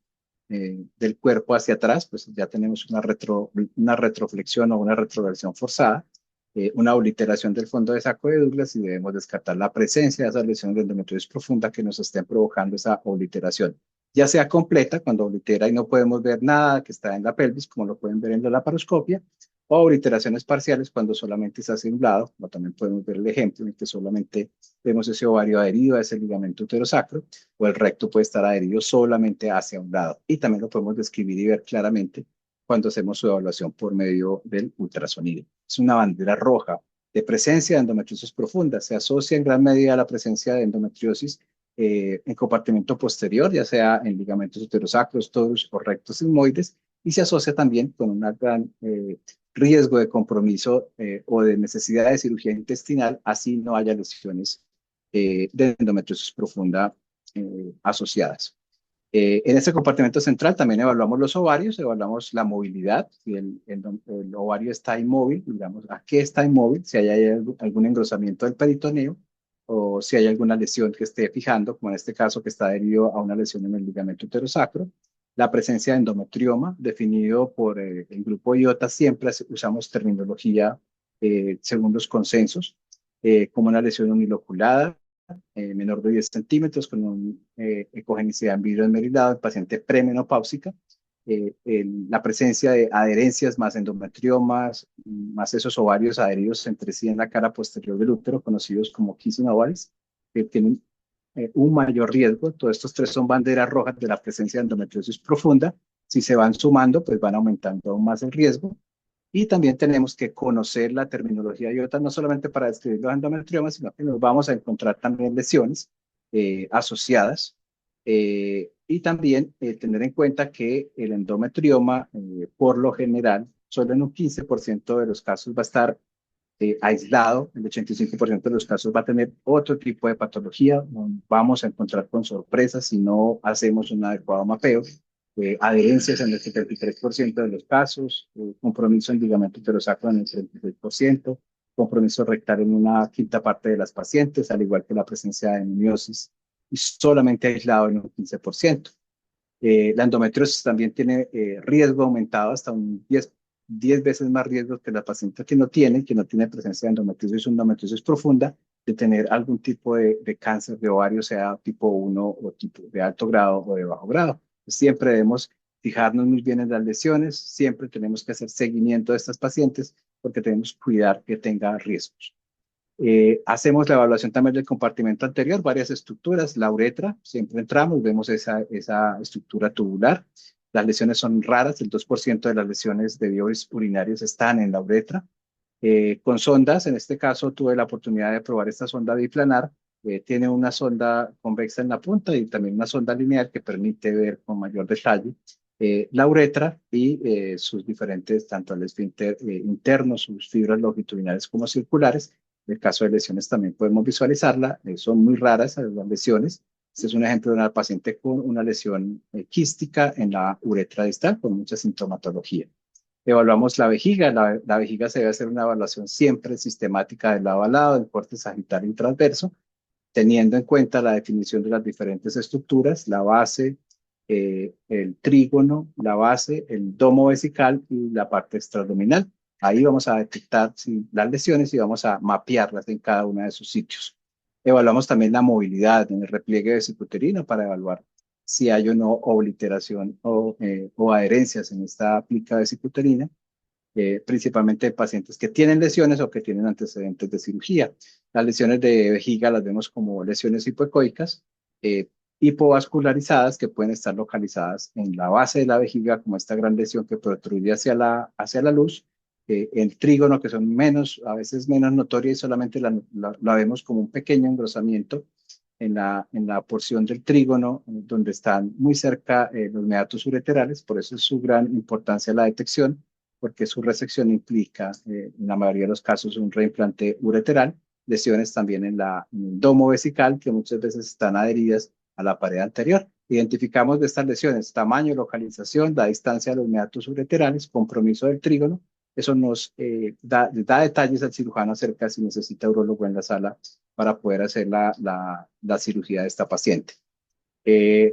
del cuerpo hacia atrás, pues ya tenemos una retroflexión o una retroversión forzada, una obliteración del fondo de saco de Douglas y debemos descartar la presencia de esas lesiones de endometriosis profunda que nos estén provocando esa obliteración. Ya sea completa, cuando oblitera y no podemos ver nada que está en la pelvis, como lo pueden ver en la laparoscopia, o obliteraciones parciales cuando solamente se hace un lado, como también podemos ver el ejemplo en el que solamente vemos ese ovario adherido a ese ligamento uterosacro, o el recto puede estar adherido solamente hacia un lado. Y también lo podemos describir y ver claramente cuando hacemos su evaluación por medio del ultrasonido. Es una bandera roja de presencia de endometriosis profunda. Se asocia en gran medida a la presencia de endometriosis en compartimento posterior, ya sea en ligamentos uterosacros, torus o rectos sigmoides, y se asocia también con un gran riesgo de compromiso o de necesidad de cirugía intestinal, así no haya lesiones de endometriosis profunda asociadas. En este compartimento central también evaluamos los ovarios, evaluamos la movilidad, si el ovario está inmóvil, digamos, ¿a qué está inmóvil? Si hay algún engrosamiento del peritoneo o si hay alguna lesión que esté fijando, como en este caso que está adherido a una lesión en el ligamento uterosacro. La presencia de endometrioma, definido por el grupo IOTA, siempre usamos terminología según los consensos, como una lesión uniloculada, menor de 10 centímetros, con una ecogenicidad en vidrio esmerilado, el paciente premenopáusica, la presencia de adherencias más endometriomas, más esos ovarios adheridos entre sí en la cara posterior del útero, conocidos como kissing ovaries, que tienen un mayor riesgo. Todos estos tres son banderas rojas de la presencia de endometriosis profunda. Si se van sumando, pues van aumentando aún más el riesgo. Y también tenemos que conocer la terminología IOTA, no solamente para describir los endometriomas, sino que nos vamos a encontrar también lesiones asociadas. Y también tener en cuenta que el endometrioma, por lo general, solo en un 15% de los casos va a estar aislado, el 85% de los casos va a tener otro tipo de patología. Vamos a encontrar con sorpresas si no hacemos un adecuado mapeo. Adherencias en el 73% de los casos, compromiso en ligamento uterosacro en el 36%, compromiso rectal en una quinta parte de las pacientes, al igual que la presencia de endometriosis, y solamente aislado en un 15%. La endometriosis también tiene riesgo aumentado hasta un 10 veces más riesgo que la paciente que no tiene presencia de endometriosis o endometriosis profunda, de tener algún tipo de cáncer de ovario, sea tipo 1 o tipo de alto grado o de bajo grado. Siempre debemos fijarnos muy bien en las lesiones, siempre tenemos que hacer seguimiento de estas pacientes porque tenemos que cuidar que tenga riesgos. Hacemos la evaluación también del compartimento anterior, varias estructuras, la uretra, siempre entramos, vemos esa estructura tubular. Las lesiones son raras, el 2% de las lesiones de vías urinarias están en la uretra. Con sondas, en este caso tuve la oportunidad de probar esta sonda biplanar, tiene una sonda convexa en la punta y también una sonda lineal que permite ver con mayor detalle la uretra y sus diferentes, tanto el esfínter interno, sus fibras longitudinales como circulares. En el caso de lesiones también podemos visualizarla, son muy raras las lesiones. Este es un ejemplo de una paciente con una lesión quística en la uretra distal con mucha sintomatología. Evaluamos la vejiga. La vejiga se debe hacer una evaluación siempre sistemática de lado a lado, del corte sagitario y transverso, teniendo en cuenta la definición de las diferentes estructuras, la base, el trígono, la base, el domo vesical y la parte extraabdominal. Ahí vamos a detectar las lesiones y vamos a mapearlas en cada uno de sus sitios. Evaluamos también la movilidad en el repliegue vesicuterino para evaluar si hay o no obliteración o adherencias en esta plica vesicuterina, principalmente en pacientes que tienen lesiones o que tienen antecedentes de cirugía. Las lesiones de vejiga las vemos como lesiones hipoecoicas, hipovascularizadas que pueden estar localizadas en la base de la vejiga, como esta gran lesión que protruye hacia la luz, el trígono, que son menos, a veces menos notoria y solamente la vemos como un pequeño engrosamiento en la porción del trígono, donde están muy cerca los meatos ureterales, por eso es su gran importancia la detección, porque su resección implica, en la mayoría de los casos, un reimplante ureteral, lesiones también en el domo vesical, que muchas veces están adheridas a la pared anterior. Identificamos de estas lesiones tamaño, localización, la distancia de los meatos ureterales, compromiso del trígono. Eso nos da detalles al cirujano acerca de si necesita urólogo en la sala para poder hacer la cirugía de esta paciente.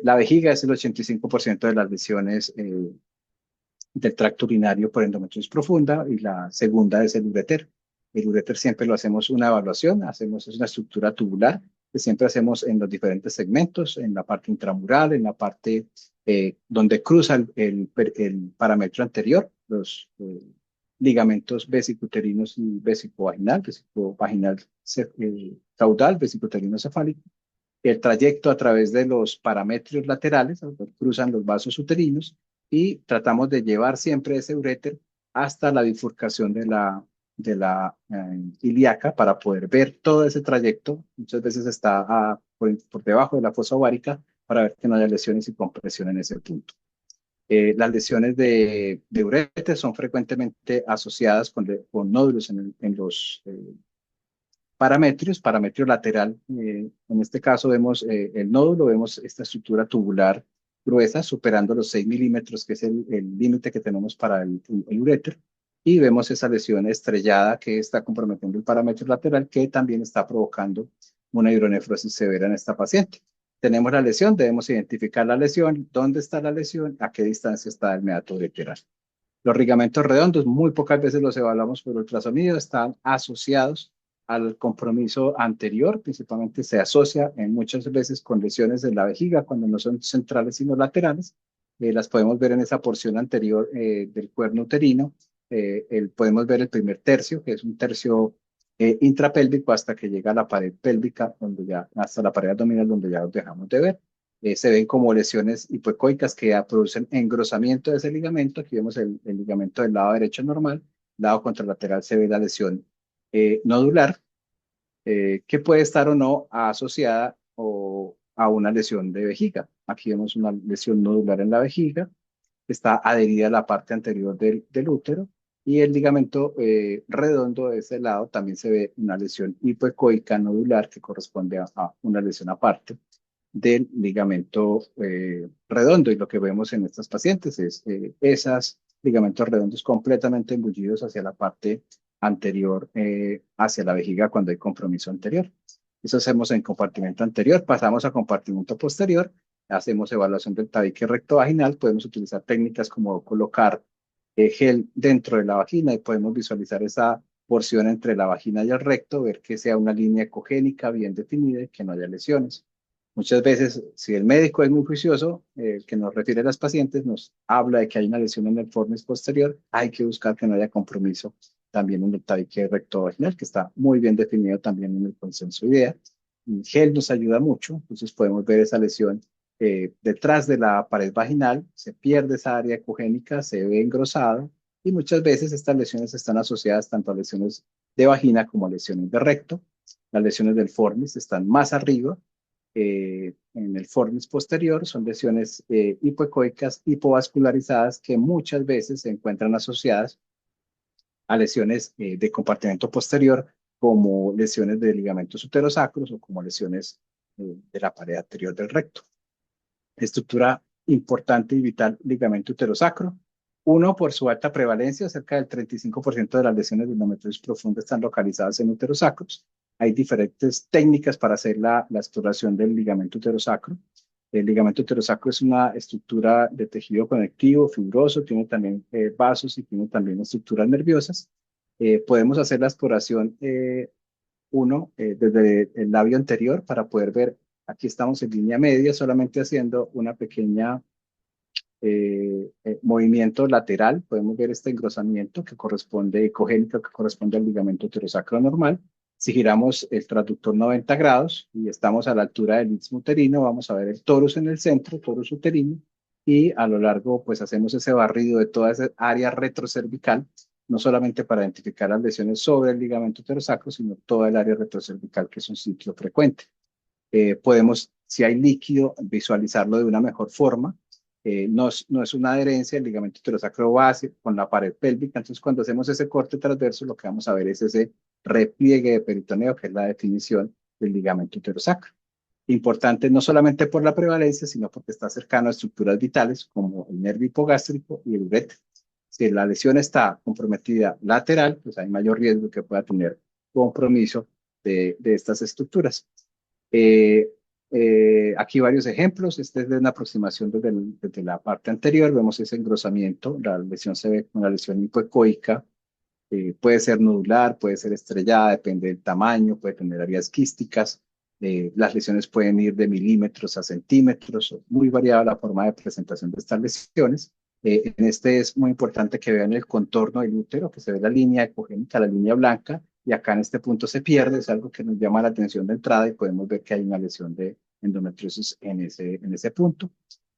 La vejiga es el 85% de las lesiones del tracto urinario por endometriosis profunda y la segunda es el uréter. El uréter siempre lo hacemos una evaluación, es una estructura tubular que siempre hacemos en los diferentes segmentos, en la parte intramural, en la parte donde cruza el parámetro anterior, los ligamentos vesicuterinos y vesicovaginal, caudal, vesicuterino cefálico, el trayecto a través de los parametrios laterales, cruzan los vasos uterinos y tratamos de llevar siempre ese uréter hasta la bifurcación de la ilíaca para poder ver todo ese trayecto. Muchas veces está por debajo de la fosa ovárica para ver que no haya lesiones y compresión en ese punto. Las lesiones de ureter son frecuentemente asociadas con nódulos en los parametrio lateral. En este caso vemos el nódulo, vemos esta estructura tubular gruesa superando los 6 milímetros, que es el límite que tenemos para el uréter, y vemos esa lesión estrellada que está comprometiendo el parámetro lateral, que también está provocando una hidronefrosis severa en esta paciente. Tenemos la lesión, debemos identificar la lesión, dónde está la lesión, a qué distancia está el meato ureteral. Los ligamentos redondos, muy pocas veces los evaluamos por ultrasonido, están asociados al compromiso anterior, principalmente se asocia en muchas veces con lesiones de la vejiga cuando no son centrales sino laterales. Las podemos ver en esa porción anterior del cuerno uterino. Podemos ver el primer tercio, que es un tercio intrapélvico hasta que llega a la pared pélvica, hasta la pared abdominal, donde ya los dejamos de ver. Se ven como lesiones hipoecoicas que producen engrosamiento de ese ligamento. Aquí vemos el ligamento del lado derecho normal, lado contralateral se ve la lesión nodular, que puede estar o no asociada a una lesión de vejiga. Aquí vemos una lesión nodular en la vejiga, que está adherida a la parte anterior del útero, y el ligamento redondo de ese lado también se ve una lesión hipoecoica nodular que corresponde a una lesión aparte del ligamento redondo. Y lo que vemos en estas pacientes es esos ligamentos redondos completamente embullidos hacia la parte anterior, hacia la vejiga cuando hay compromiso anterior. Eso hacemos en compartimento anterior, pasamos a compartimento posterior, hacemos evaluación del tabique rectovaginal, podemos utilizar técnicas como colocar gel dentro de la vagina y podemos visualizar esa porción entre la vagina y el recto, ver que sea una línea ecogénica bien definida y que no haya lesiones. Muchas veces, si el médico es muy juicioso, que nos refiere a las pacientes, nos habla de que hay una lesión en el fornis posterior, hay que buscar que no haya compromiso también en el tabique rectovaginal, que está muy bien definido también en el consenso IDEA. El gel nos ayuda mucho, entonces podemos ver esa lesión detrás de la pared vaginal, se pierde esa área ecogénica, se ve engrosada, y muchas veces estas lesiones están asociadas tanto a lesiones de vagina como a lesiones de recto. Las lesiones del fornis están más arriba, en el fornis posterior, son lesiones hipoecoicas, hipovascularizadas, que muchas veces se encuentran asociadas a lesiones de compartimento posterior, como lesiones de ligamentos uterosacros o como lesiones de la pared anterior del recto. Estructura importante y vital, ligamento uterosacro. Uno, por su alta prevalencia, cerca del 35% de las lesiones de endometriosis profunda están localizadas en uterosacros. Hay diferentes técnicas para hacer la exploración del ligamento uterosacro. El ligamento uterosacro es una estructura de tejido conectivo, fibroso, tiene también vasos y tiene también estructuras nerviosas. Podemos hacer la exploración desde el labio anterior para poder ver. Aquí estamos en línea media, solamente haciendo una pequeña movimiento lateral. Podemos ver este engrosamiento que corresponde, ecogénico, que corresponde al ligamento uterosacro normal. Si giramos el transductor 90 grados y estamos a la altura del istmo uterino, vamos a ver el torus en el centro, torus uterino, y a lo largo pues hacemos ese barrido de toda esa área retrocervical, no solamente para identificar las lesiones sobre el ligamento uterosacro, sino toda el área retrocervical, que es un sitio frecuente. Podemos, si hay líquido, visualizarlo de una mejor forma. No es una adherencia, el ligamento uterosacro base con la pared pélvica. Entonces, cuando hacemos ese corte transverso, lo que vamos a ver es ese repliegue de peritoneo, que es la definición del ligamento uterosacro. Importante no solamente por la prevalencia, sino porque está cercano a estructuras vitales como el nervio hipogástrico y el uréter. Si la lesión está comprometida lateral, pues hay mayor riesgo que pueda tener compromiso de estas estructuras. Eh, Aquí varios ejemplos. Este es de una aproximación desde la parte anterior. Vemos ese engrosamiento. La lesión se ve con la lesión hipoecoica. Puede ser nodular, puede ser estrellada, depende del tamaño, puede tener áreas quísticas. Las lesiones pueden ir de milímetros a centímetros. Muy variada la forma de presentación de estas lesiones. En este es muy importante que vean el contorno del útero, que se ve la línea ecogénica, la línea blanca, y acá en este punto se pierde. Es algo que nos llama la atención de entrada y podemos ver que hay una lesión de endometriosis en ese punto.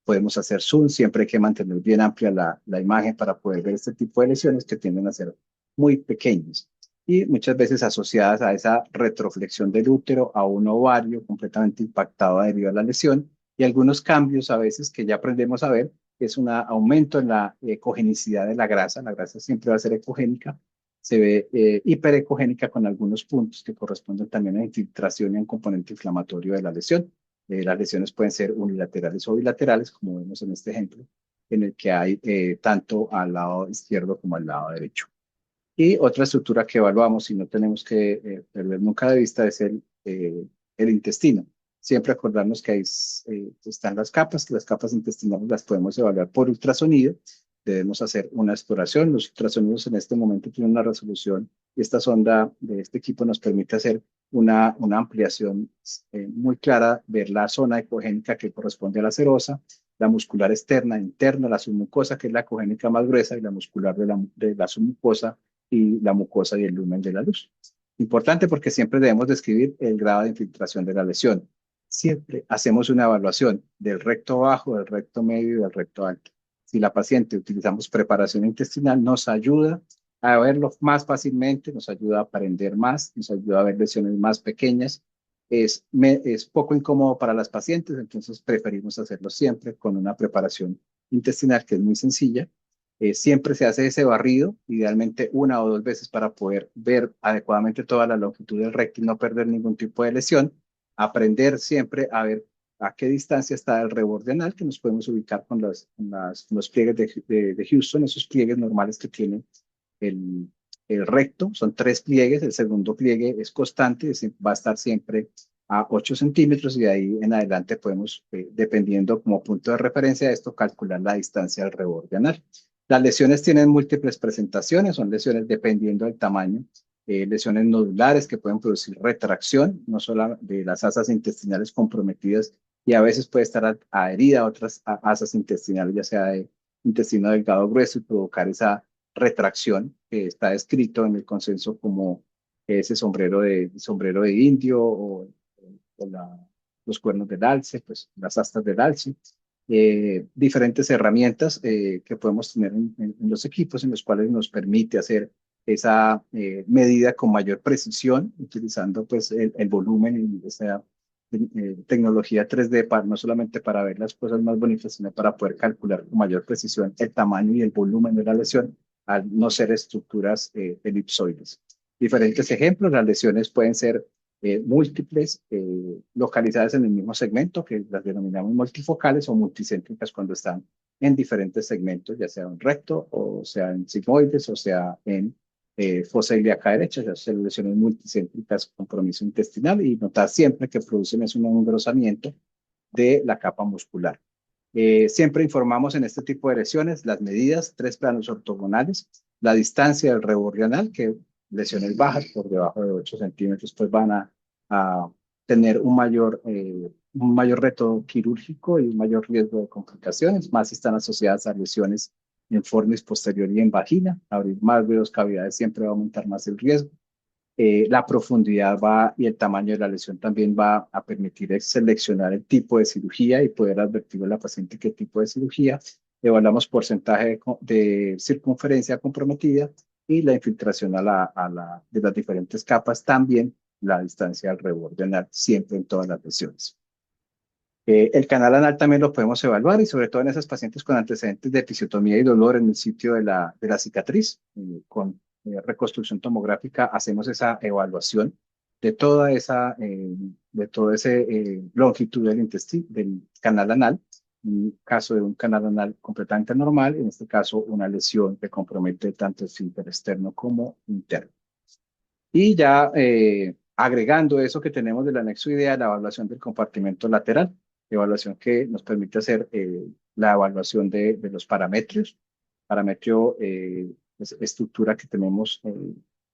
Podemos hacer zoom, siempre hay que mantener bien amplia la imagen para poder ver este tipo de lesiones que tienden a ser muy pequeños y muchas veces asociadas a esa retroflexión del útero, a un ovario completamente impactado debido a la lesión y algunos cambios a veces que ya aprendemos a ver, que es un aumento en la ecogenicidad de la grasa siempre va a ser ecogénica, se ve hiperecogénica con algunos puntos que corresponden también a infiltración y a un componente inflamatorio de la lesión. Las lesiones pueden ser unilaterales o bilaterales, como vemos en este ejemplo, en el que hay tanto al lado izquierdo como al lado derecho. Y otra estructura que evaluamos y no tenemos que perder nunca de vista es el intestino. Siempre acordarnos que ahí están las capas, que las capas intestinales las podemos evaluar por ultrasonido. Debemos hacer una exploración. Los ultrasonidos en este momento tienen una resolución y esta sonda de este equipo nos permite hacer una ampliación muy clara, ver la zona ecogénica que corresponde a la serosa, la muscular externa, interna, la submucosa, que es la ecogénica más gruesa, y la muscular de la submucosa y la mucosa y el lumen de la luz. Importante porque siempre debemos describir el grado de infiltración de la lesión. Siempre hacemos una evaluación del recto bajo, del recto medio y del recto alto. Si la paciente utilizamos preparación intestinal, nos ayuda a verlo más fácilmente, nos ayuda a aprender más, nos ayuda a ver lesiones más pequeñas. Es poco incómodo para las pacientes, entonces preferimos hacerlo siempre con una preparación intestinal que es muy sencilla. Siempre se hace ese barrido, idealmente una o dos veces para poder ver adecuadamente toda la longitud del recto y no perder ningún tipo de lesión. Aprender siempre a ver a qué distancia está el reborde anal, que nos podemos ubicar con los pliegues de Houston, esos pliegues normales que tiene el, el recto. Son tres pliegues, el segundo pliegue es constante, va a estar siempre a 8 centímetros y de ahí en adelante podemos, dependiendo como punto de referencia de esto, calcular la distancia del reborde anal. Las lesiones tienen múltiples presentaciones, son lesiones dependiendo del tamaño, lesiones nodulares que pueden producir retracción, no solo de las asas intestinales comprometidas, y a veces puede estar adherida a otras asas intestinales, ya sea de intestino delgado grueso, y provocar esa retracción que está descrito en el consenso como ese sombrero de indio o los cuernos del alce, pues las astas del alce. Diferentes herramientas que podemos tener en los equipos en los cuales nos permite hacer esa medida con mayor precisión, utilizando pues el volumen y esa tecnología 3D para, no solamente para ver las cosas más bonitas, sino para poder calcular con mayor precisión el tamaño y el volumen de la lesión al no ser estructuras elipsoides. Diferentes ejemplos, las lesiones pueden ser múltiples, localizadas en el mismo segmento, que las denominamos multifocales o multicéntricas cuando están en diferentes segmentos, ya sea en recto, o sea en sigmoides, o sea en fosa ilíaca derecha, ya sea lesiones multicéntricas, compromiso intestinal, y notar siempre que producen es un engrosamiento de la capa muscular. Siempre informamos en este tipo de lesiones las medidas, 3 planos ortogonales, la distancia del reborde anal, que lesiones bajas por debajo de 8 centímetros pues van a tener un mayor reto quirúrgico y un mayor riesgo de complicaciones, más si están asociadas a lesiones en fornis posterior y en vagina. Abrir más de 2 cavidades siempre va a aumentar más el riesgo. La profundidad va y el tamaño de la lesión también va a permitir seleccionar el tipo de cirugía y poder advertirle a la paciente qué tipo de cirugía. Evaluamos porcentaje de circunferencia comprometida y la infiltración de las diferentes capas, también la distancia al reborde anal, siempre en todas las lesiones. El canal anal también lo podemos evaluar y sobre todo en esas pacientes con antecedentes de episiotomía y dolor en el sitio de la cicatriz. Con reconstrucción tomográfica hacemos esa evaluación de toda de todo ese longitud del intestino, del canal anal. En el caso de un canal anal completamente normal, en este caso una lesión que compromete tanto el esfínter externo como interno. Y ya agregando eso que tenemos del anexo idea, la evaluación del compartimento lateral, evaluación que nos permite hacer la evaluación de los parámetros, parámetro, estructura que tenemos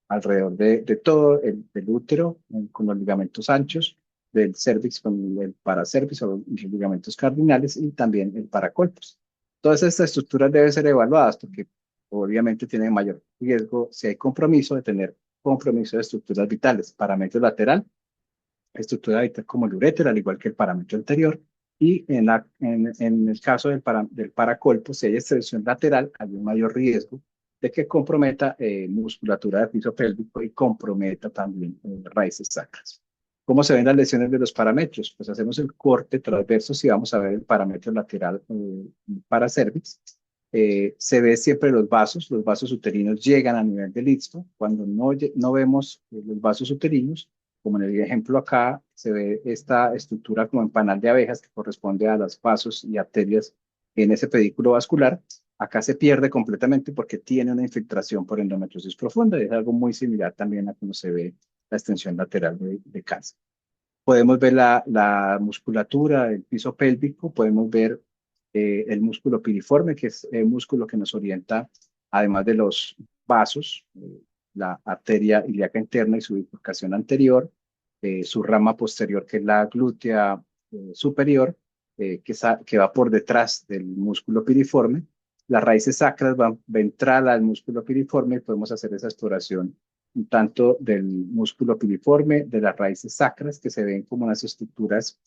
alrededor de todo del útero, con los ligamentos anchos, del cervix con el paracervix o los ligamentos cardinales y también el paracolpos. Todas estas estructuras deben ser evaluadas porque obviamente tienen mayor riesgo si hay compromiso de tener compromiso de estructuras vitales, parámetro lateral, estructura vital como el uréter, al igual que el parámetro anterior. Y en el caso del paracolpo, si hay extensión lateral, hay un mayor riesgo de que comprometa musculatura del piso pélvico y comprometa también raíces sacras. ¿Cómo se ven las lesiones de los parámetros? Pues hacemos el corte transverso si vamos a ver el parámetro lateral para cervix. Se ve siempre los vasos uterinos llegan a nivel del istmo. Cuando no vemos los vasos uterinos, como en el ejemplo acá, se ve esta estructura como en panal de abejas que corresponde a los vasos y arterias en ese pedículo vascular. Acá se pierde completamente porque tiene una infiltración por endometriosis profunda y es algo muy similar también a cómo se ve la extensión lateral de cáncer. Podemos ver la musculatura del piso pélvico, podemos ver el músculo piriforme, que es el músculo que nos orienta, además de los vasos, la arteria ilíaca interna y su bifurcación anterior, su rama posterior, que es la glútea superior, que va por detrás del músculo piriforme. Las raíces sacras van ventral al músculo piriforme y podemos hacer esa exploración tanto del músculo piriforme, de las raíces sacras, que se ven como unas estructuras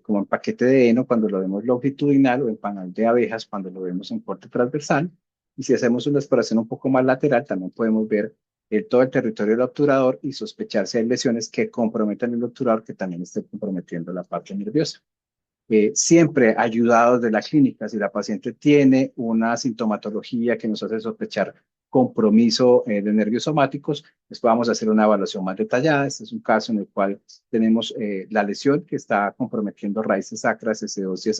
como en paquete de heno cuando lo vemos longitudinal o en panal de abejas cuando lo vemos en corte transversal. Y si hacemos una exploración un poco más lateral, también podemos ver todo el territorio del obturador y sospechar si hay lesiones que comprometan el obturador que también esté comprometiendo la parte nerviosa. Siempre ayudados de la clínica, si la paciente tiene una sintomatología que nos hace sospechar compromiso de nervios somáticos, pues vamos a hacer una evaluación más detallada. Este es un caso en el cual tenemos la lesión que está comprometiendo raíces sacras S2 y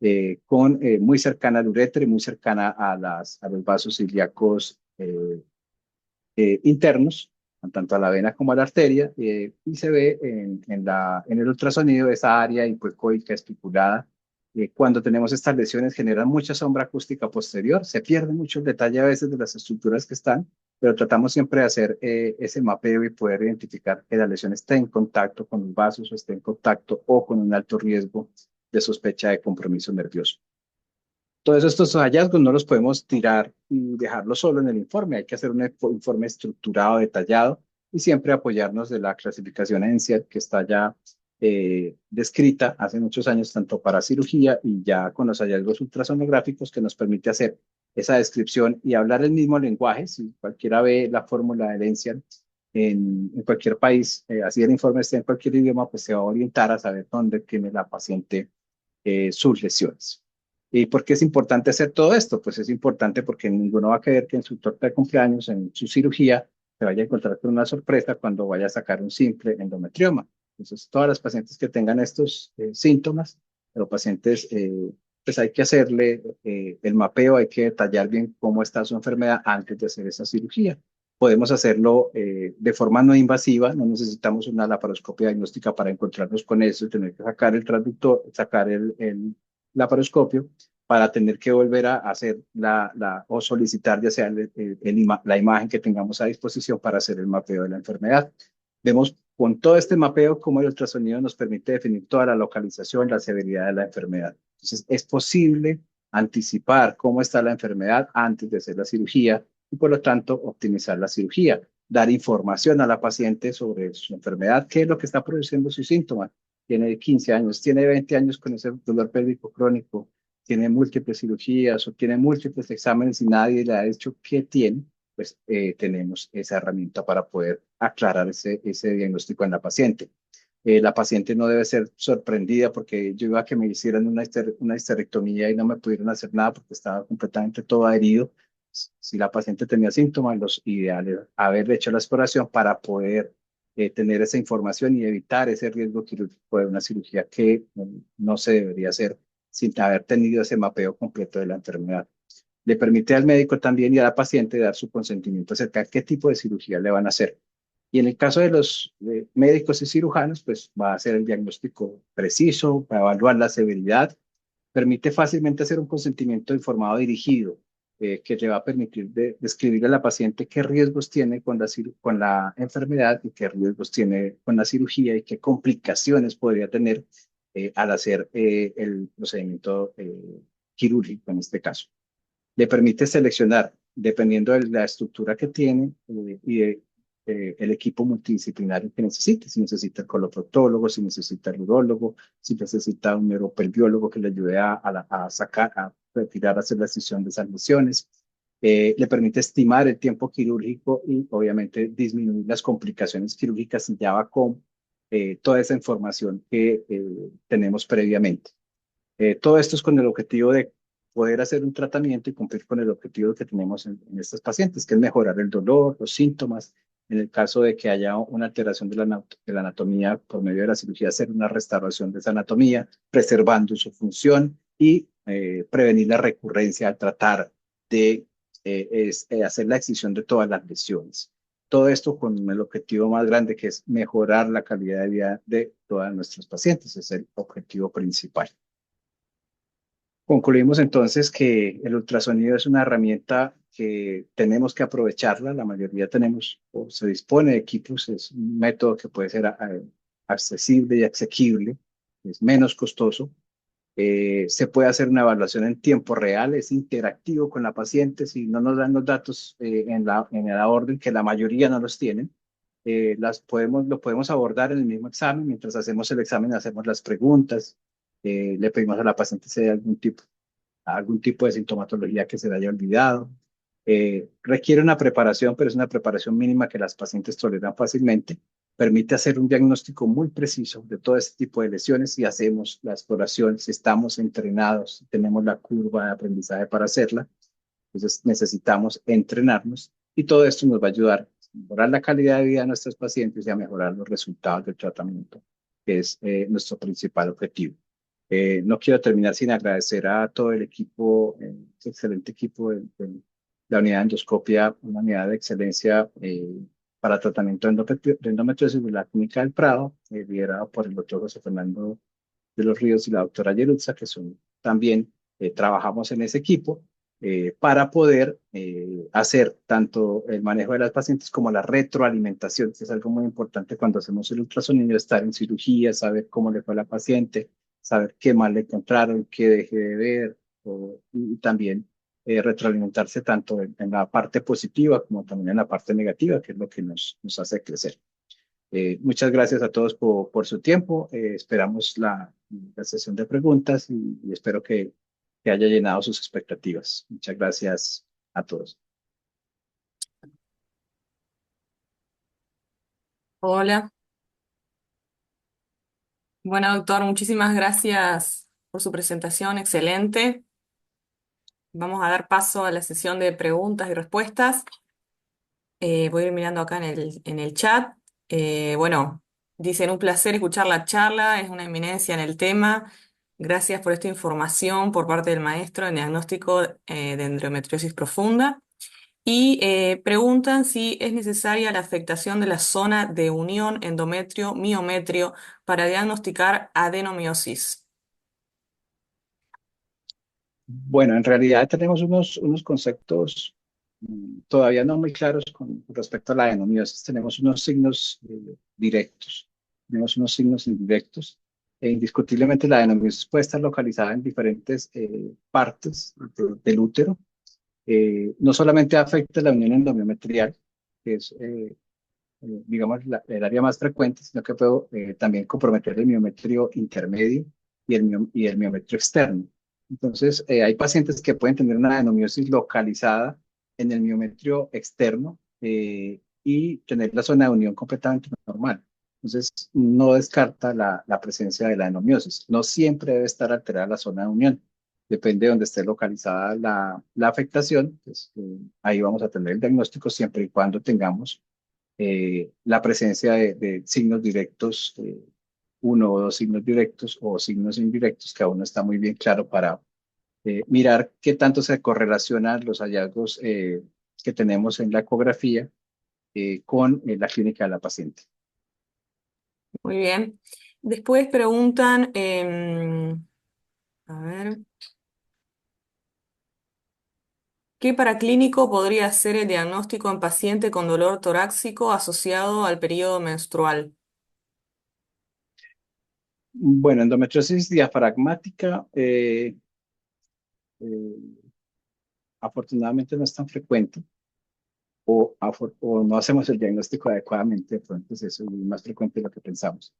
S3, muy cercana al uréter y muy cercana a los vasos ilíacos internos, tanto a la vena como a la arteria, y se ve en el ultrasonido esa área hipoecoica especulada. Cuando tenemos estas lesiones generan mucha sombra acústica posterior, se pierde mucho el detalle a veces de las estructuras que están, pero tratamos siempre de hacer ese mapeo y poder identificar que la lesión esté en contacto con los vasos o esté en contacto o con un alto riesgo de sospecha de compromiso nervioso. Todos estos hallazgos no los podemos tirar y dejarlo solo en el informe. Hay que hacer un informe estructurado, detallado y siempre apoyarnos de la clasificación ENCIAD que está ya descrita hace muchos años, tanto para cirugía y ya con los hallazgos ultrasonográficos que nos permite hacer esa descripción y hablar el mismo lenguaje. Si cualquiera ve la fórmula del ENCIAD en cualquier país, así el informe esté en cualquier idioma, pues se va a orientar a saber dónde tiene la paciente sus lesiones. ¿Y por qué es importante hacer todo esto? Pues es importante porque ninguno va a querer que en su torta de cumpleaños, en su cirugía, se vaya a encontrar con una sorpresa cuando vaya a sacar un simple endometrioma. Entonces, todas las pacientes que tengan estos síntomas, los pacientes, pues hay que hacerle el mapeo, hay que detallar bien cómo está su enfermedad antes de hacer esa cirugía. Podemos hacerlo de forma no invasiva, no necesitamos una laparoscopia diagnóstica para encontrarnos con eso y tener que sacar el transductor, sacar el laparoscopio para tener que volver a hacer o solicitar ya sea la imagen que tengamos a disposición para hacer el mapeo de la enfermedad. Vemos con todo este mapeo cómo el ultrasonido nos permite definir toda la localización, la severidad de la enfermedad. Entonces, es posible anticipar cómo está la enfermedad antes de hacer la cirugía y por lo tanto optimizar la cirugía. dar información a la paciente sobre su enfermedad, qué es lo que está produciendo sus síntomas. Tiene 15 años, tiene 20 años con ese dolor pélvico crónico, tiene múltiples cirugías o tiene múltiples exámenes y nadie le ha dicho qué tiene, pues tenemos esa herramienta para poder aclarar ese diagnóstico en la paciente. La paciente no debe ser sorprendida porque yo iba a que me hicieran una histerectomía y no me pudieron hacer nada porque estaba completamente todo adherido. Si la paciente tenía síntomas, los ideales haberle hecho la exploración para poder tener esa información y evitar ese riesgo quirúrgico de una cirugía que no se debería hacer sin haber tenido ese mapeo completo de la enfermedad. Le permite al médico también y a la paciente dar su consentimiento acerca de qué tipo de cirugía le van a hacer. Y en el caso de los médicos y cirujanos, pues va a hacer el diagnóstico preciso, va a evaluar la severidad, permite fácilmente hacer un consentimiento informado dirigido, que le va a permitir describirle a la paciente qué riesgos tiene con la enfermedad y qué riesgos tiene con la cirugía y qué complicaciones podría tener al hacer el procedimiento quirúrgico en este caso. Le permite seleccionar, dependiendo de la estructura que tiene el equipo multidisciplinario que necesite, si necesita el coloproctólogo, si necesita el urólogo, si necesita un neuropelviólogo que le ayude a sacar, a retirar, a hacer la decisión de esas lesiones. Le permite estimar el tiempo quirúrgico y obviamente disminuir las complicaciones quirúrgicas y ya va con toda esa información que tenemos previamente. Todo esto es con el objetivo de poder hacer un tratamiento y cumplir con el objetivo que tenemos en estos pacientes, que es mejorar el dolor, los síntomas. En el caso de que haya una alteración de la anatomía por medio de la cirugía, hacer una restauración de esa anatomía, preservando su función y prevenir la recurrencia al tratar de hacer la excisión de todas las lesiones. Todo esto con el objetivo más grande que es mejorar la calidad de vida de todos nuestros pacientes, es el objetivo principal. Concluimos entonces que el ultrasonido es una herramienta que tenemos que aprovecharla. La mayoría tenemos o se dispone de equipos. Es un método que puede ser accesible y asequible. Es menos costoso. Se puede hacer una evaluación en tiempo real. Es interactivo con la paciente. Si no nos dan los datos en la orden, que la mayoría no los tienen, lo podemos abordar en el mismo examen. Mientras hacemos el examen, hacemos las preguntas. Le pedimos a la paciente si hay algún tipo de sintomatología que se le haya olvidado. Requiere una preparación, pero es una preparación mínima que las pacientes toleran fácilmente. Permite hacer un diagnóstico muy preciso de todo este tipo de lesiones y hacemos la exploración si estamos entrenados, si tenemos la curva de aprendizaje para hacerla. Entonces necesitamos entrenarnos y todo esto nos va a ayudar a mejorar la calidad de vida de nuestros pacientes y a mejorar los resultados del tratamiento, que es nuestro principal objetivo. No quiero terminar sin agradecer a todo el equipo, excelente equipo de la unidad de endoscopia, una unidad de excelencia para tratamiento de endometriosis de la Clínica del Prado, liderado por el doctor José Fernando de los Ríos y la doctora Yerutza, que son también trabajamos en ese equipo para poder hacer tanto el manejo de las pacientes como la retroalimentación, que es algo muy importante cuando hacemos el ultrasonido, estar en cirugía, saber cómo le fue a la paciente, saber qué mal le encontraron, qué deje de ver, y también retroalimentarse tanto en la parte positiva como también en la parte negativa, que es lo que nos hace crecer. Muchas gracias a todos por su tiempo. Esperamos la sesión de preguntas y espero que haya llenado sus expectativas. Muchas gracias a todos. Hola. Bueno, doctor, muchísimas gracias por su presentación, excelente. Vamos a dar paso a la sesión de preguntas y respuestas. Voy a ir mirando acá en el chat. Bueno, dicen un placer escuchar la charla, es una eminencia en el tema. Gracias por esta información por parte del maestro en diagnóstico de endometriosis profunda. Y preguntan si es necesaria la afectación de la zona de unión endometrio-miometrio para diagnosticar adenomiosis. Bueno, en realidad tenemos unos conceptos todavía no muy claros con respecto a la adenomiosis. Tenemos unos signos directos, tenemos unos signos indirectos. Indiscutiblemente la adenomiosis puede estar localizada en diferentes partes del útero. No solamente afecta la unión endometrial, que es, digamos, el área más frecuente, sino que puedo también comprometer el miometrio intermedio y el miometrio externo. Entonces, hay pacientes que pueden tener una adenomiosis localizada en el miometrio externo y tener la zona de unión completamente normal. Entonces, no descarta la presencia de la adenomiosis. No siempre debe estar alterada la zona de unión. Depende de donde esté localizada la afectación, pues, ahí vamos a tener el diagnóstico siempre y cuando tengamos la presencia de signos directos, uno o dos signos directos o signos indirectos, que aún no está muy bien claro para mirar qué tanto se correlacionan los hallazgos que tenemos en la ecografía con la clínica de la paciente. Muy bien. Después preguntan, a ver, ¿qué paraclínico podría ser el diagnóstico en paciente con dolor torácico asociado al periodo menstrual? Bueno, endometriosis diafragmática, eh, afortunadamente no es tan frecuente o no hacemos el diagnóstico adecuadamente, entonces eso es más frecuente de lo que pensamos.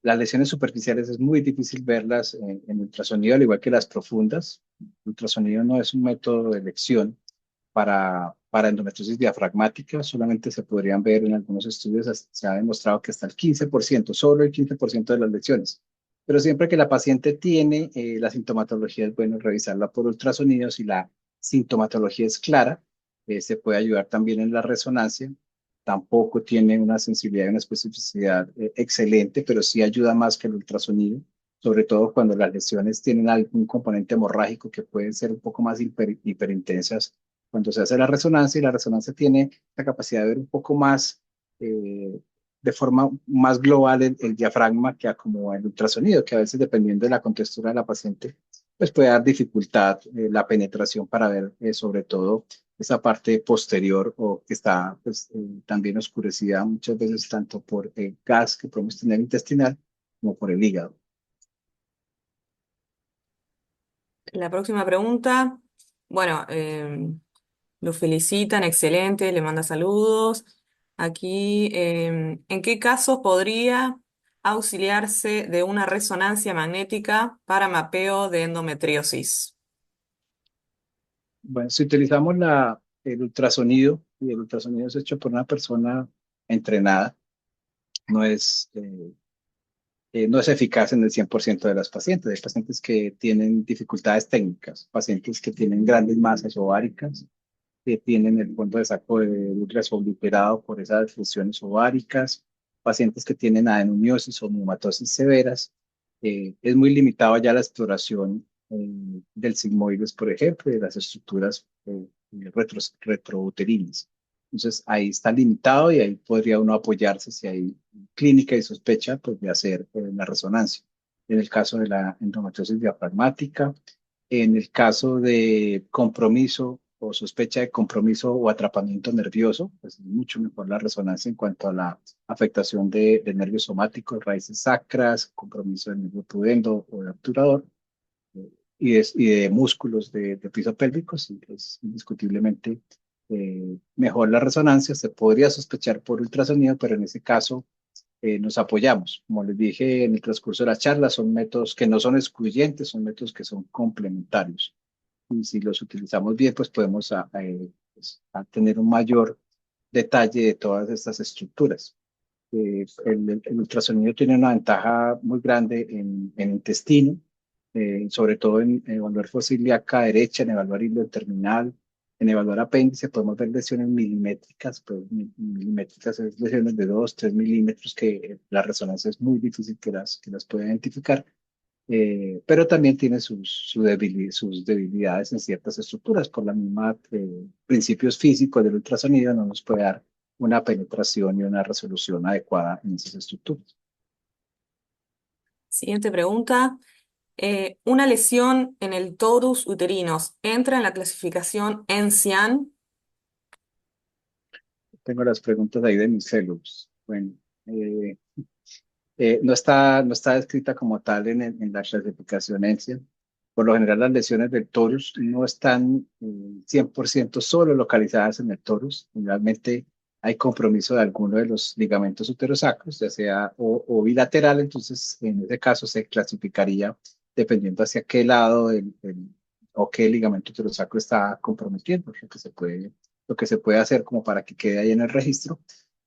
Las lesiones superficiales es muy difícil verlas en ultrasonido, al igual que las profundas. Ultrasonido no es un método de elección para endometriosis diafragmática, solamente se podrían ver en algunos estudios, se ha demostrado que hasta el 15%, solo el 15% de las lesiones. Pero siempre que la paciente tiene la sintomatología, es bueno revisarla por ultrasonido. Si la sintomatología es clara, se puede ayudar también en la resonancia. Tampoco tiene una sensibilidad y una especificidad excelente, pero sí ayuda más que el ultrasonido, sobre todo cuando las lesiones tienen algún componente hemorrágico que pueden ser un poco más hiperintensas cuando se hace la resonancia, y la resonancia tiene la capacidad de ver un poco más, eh, de forma más global el diafragma que como el ultrasonido, que a veces dependiendo de la contextura de la paciente, pues puede dar dificultad la penetración para ver sobre todo esa parte posterior o que está pues, también oscurecida muchas veces tanto por el gas que podemos tener intestinal como por el hígado. La próxima pregunta, bueno, lo felicitan, excelente, le manda saludos. Aquí, ¿en qué casos podría auxiliarse de una resonancia magnética para mapeo de endometriosis? Bueno, si utilizamos el ultrasonido, y el ultrasonido es hecho por una persona entrenada, no es, no es eficaz en el 100% de las pacientes. Hay pacientes que tienen dificultades técnicas, pacientes que tienen grandes masas ováricas, que tienen el fondo de saco de útero obliterado por esas lesiones ováricas, pacientes que tienen adenomiosis o neumatosis severas. Es muy limitado ya la exploración del sigmoides, por ejemplo, de las estructuras retrouterinas. Entonces, ahí está limitado y ahí podría uno apoyarse si hay clínica y sospecha, pues de hacer la resonancia. En el caso de la endometriosis diafragmática, en el caso de compromiso o sospecha de compromiso o atrapamiento nervioso, pues es mucho mejor la resonancia en cuanto a la afectación de nervios somáticos, raíces sacras, compromiso del nervio pudendo o de obturador, y de músculos de piso pélvico, sí, es indiscutiblemente mejor la resonancia. Se podría sospechar por ultrasonido, pero en ese caso nos apoyamos. Como les dije en el transcurso de la charla, son métodos que no son excluyentes, son métodos que son complementarios. Y si los utilizamos bien, pues podemos pues, a tener un mayor detalle de todas estas estructuras. El ultrasonido tiene una ventaja muy grande en intestino, sobre todo en evaluar fosa ilíaca derecha, en evaluar hilo terminal, en evaluar apéndice. Podemos ver lesiones milimétricas, pues milimétricas es lesiones de 2, 3 milímetros que la resonancia es muy difícil que las pueda identificar, pero también tiene sus debilidades en ciertas estructuras. Por la misma principios físicos del ultrasonido no nos puede dar una penetración y una resolución adecuada en esas estructuras. Siguiente pregunta. ¿Una lesión en el torus uterinos entra en la clasificación ENCIAN? Tengo las preguntas ahí de mis fellows. Bueno, eh, no está descrita como tal en la clasificación ENSIA. Por lo general, las lesiones del torus no están 100% solo localizadas en el torus. Generalmente hay compromiso de alguno de los ligamentos uterosacros, ya sea o bilateral, entonces en ese caso se clasificaría dependiendo hacia qué lado o qué ligamento uterosacro está comprometiendo, lo que se puede hacer como para que quede ahí en el registro,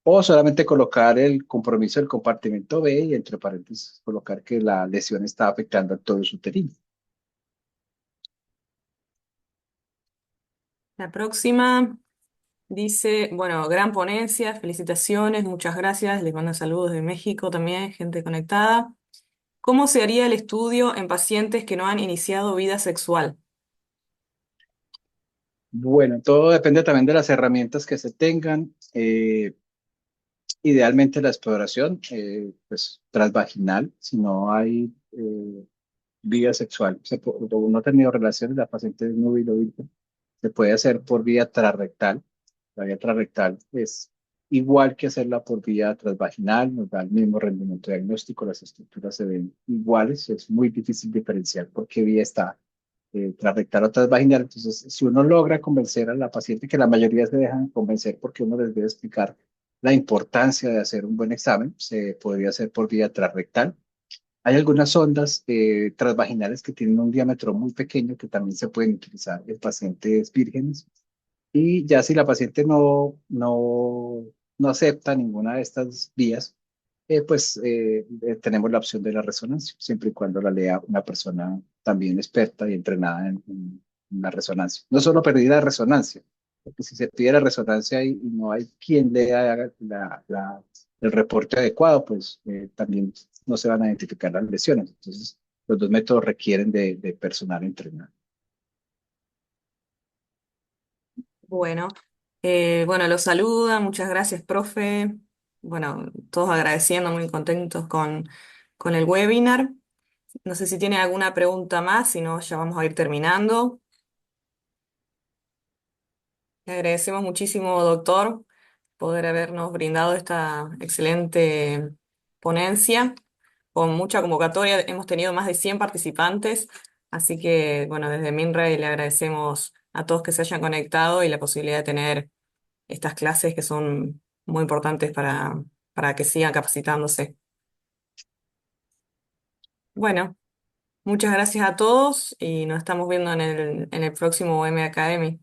o solamente colocar el compromiso del compartimento B y entre paréntesis colocar que la lesión está afectando al torus uterino. La próxima dice, bueno, gran ponencia, felicitaciones, muchas gracias, les mando saludos de México también, gente conectada. ¿Cómo se haría el estudio en pacientes que no han iniciado vida sexual? Bueno, todo depende también de las herramientas que se tengan. Idealmente la exploración, pues transvaginal, si no hay vía sexual, o no ha tenido relaciones, la paciente es núbil o virgen, se puede hacer por vía transrectal. La vía transrectal es igual que hacerla por vía transvaginal, nos da el mismo rendimiento diagnóstico, las estructuras se ven iguales, es muy difícil diferenciar por qué vía está transrectal o transvaginal. Entonces, si uno logra convencer a la paciente, que la mayoría se dejan convencer porque uno les debe explicar la importancia de hacer un buen examen, se podría hacer por vía transrectal. Hay algunas sondas transvaginales que tienen un diámetro muy pequeño que también se pueden utilizar en pacientes vírgenes. Y ya si la paciente no acepta ninguna de estas vías, tenemos la opción de la resonancia, siempre y cuando la lea una persona también experta y entrenada en la resonancia. No solo pedir la resonancia, porque si se pide la resonancia y no hay quien lea el reporte adecuado, pues también no se van a identificar las lesiones. Entonces, los dos métodos requieren de personal entrenado. Bueno, bueno, los saluda, muchas gracias, profe. Bueno, todos agradeciendo, muy contentos con el webinar. No sé si tiene alguna pregunta más, si no, ya vamos a ir terminando. Le agradecemos muchísimo, doctor, poder habernos brindado esta excelente ponencia. Con mucha convocatoria, hemos tenido más de 100 participantes, así que, bueno, desde MinRay le agradecemos a todos que se hayan conectado y la posibilidad de tener estas clases que son muy importantes para que sigan capacitándose. Bueno, muchas gracias a todos y nos estamos viendo en el próximo M Academy.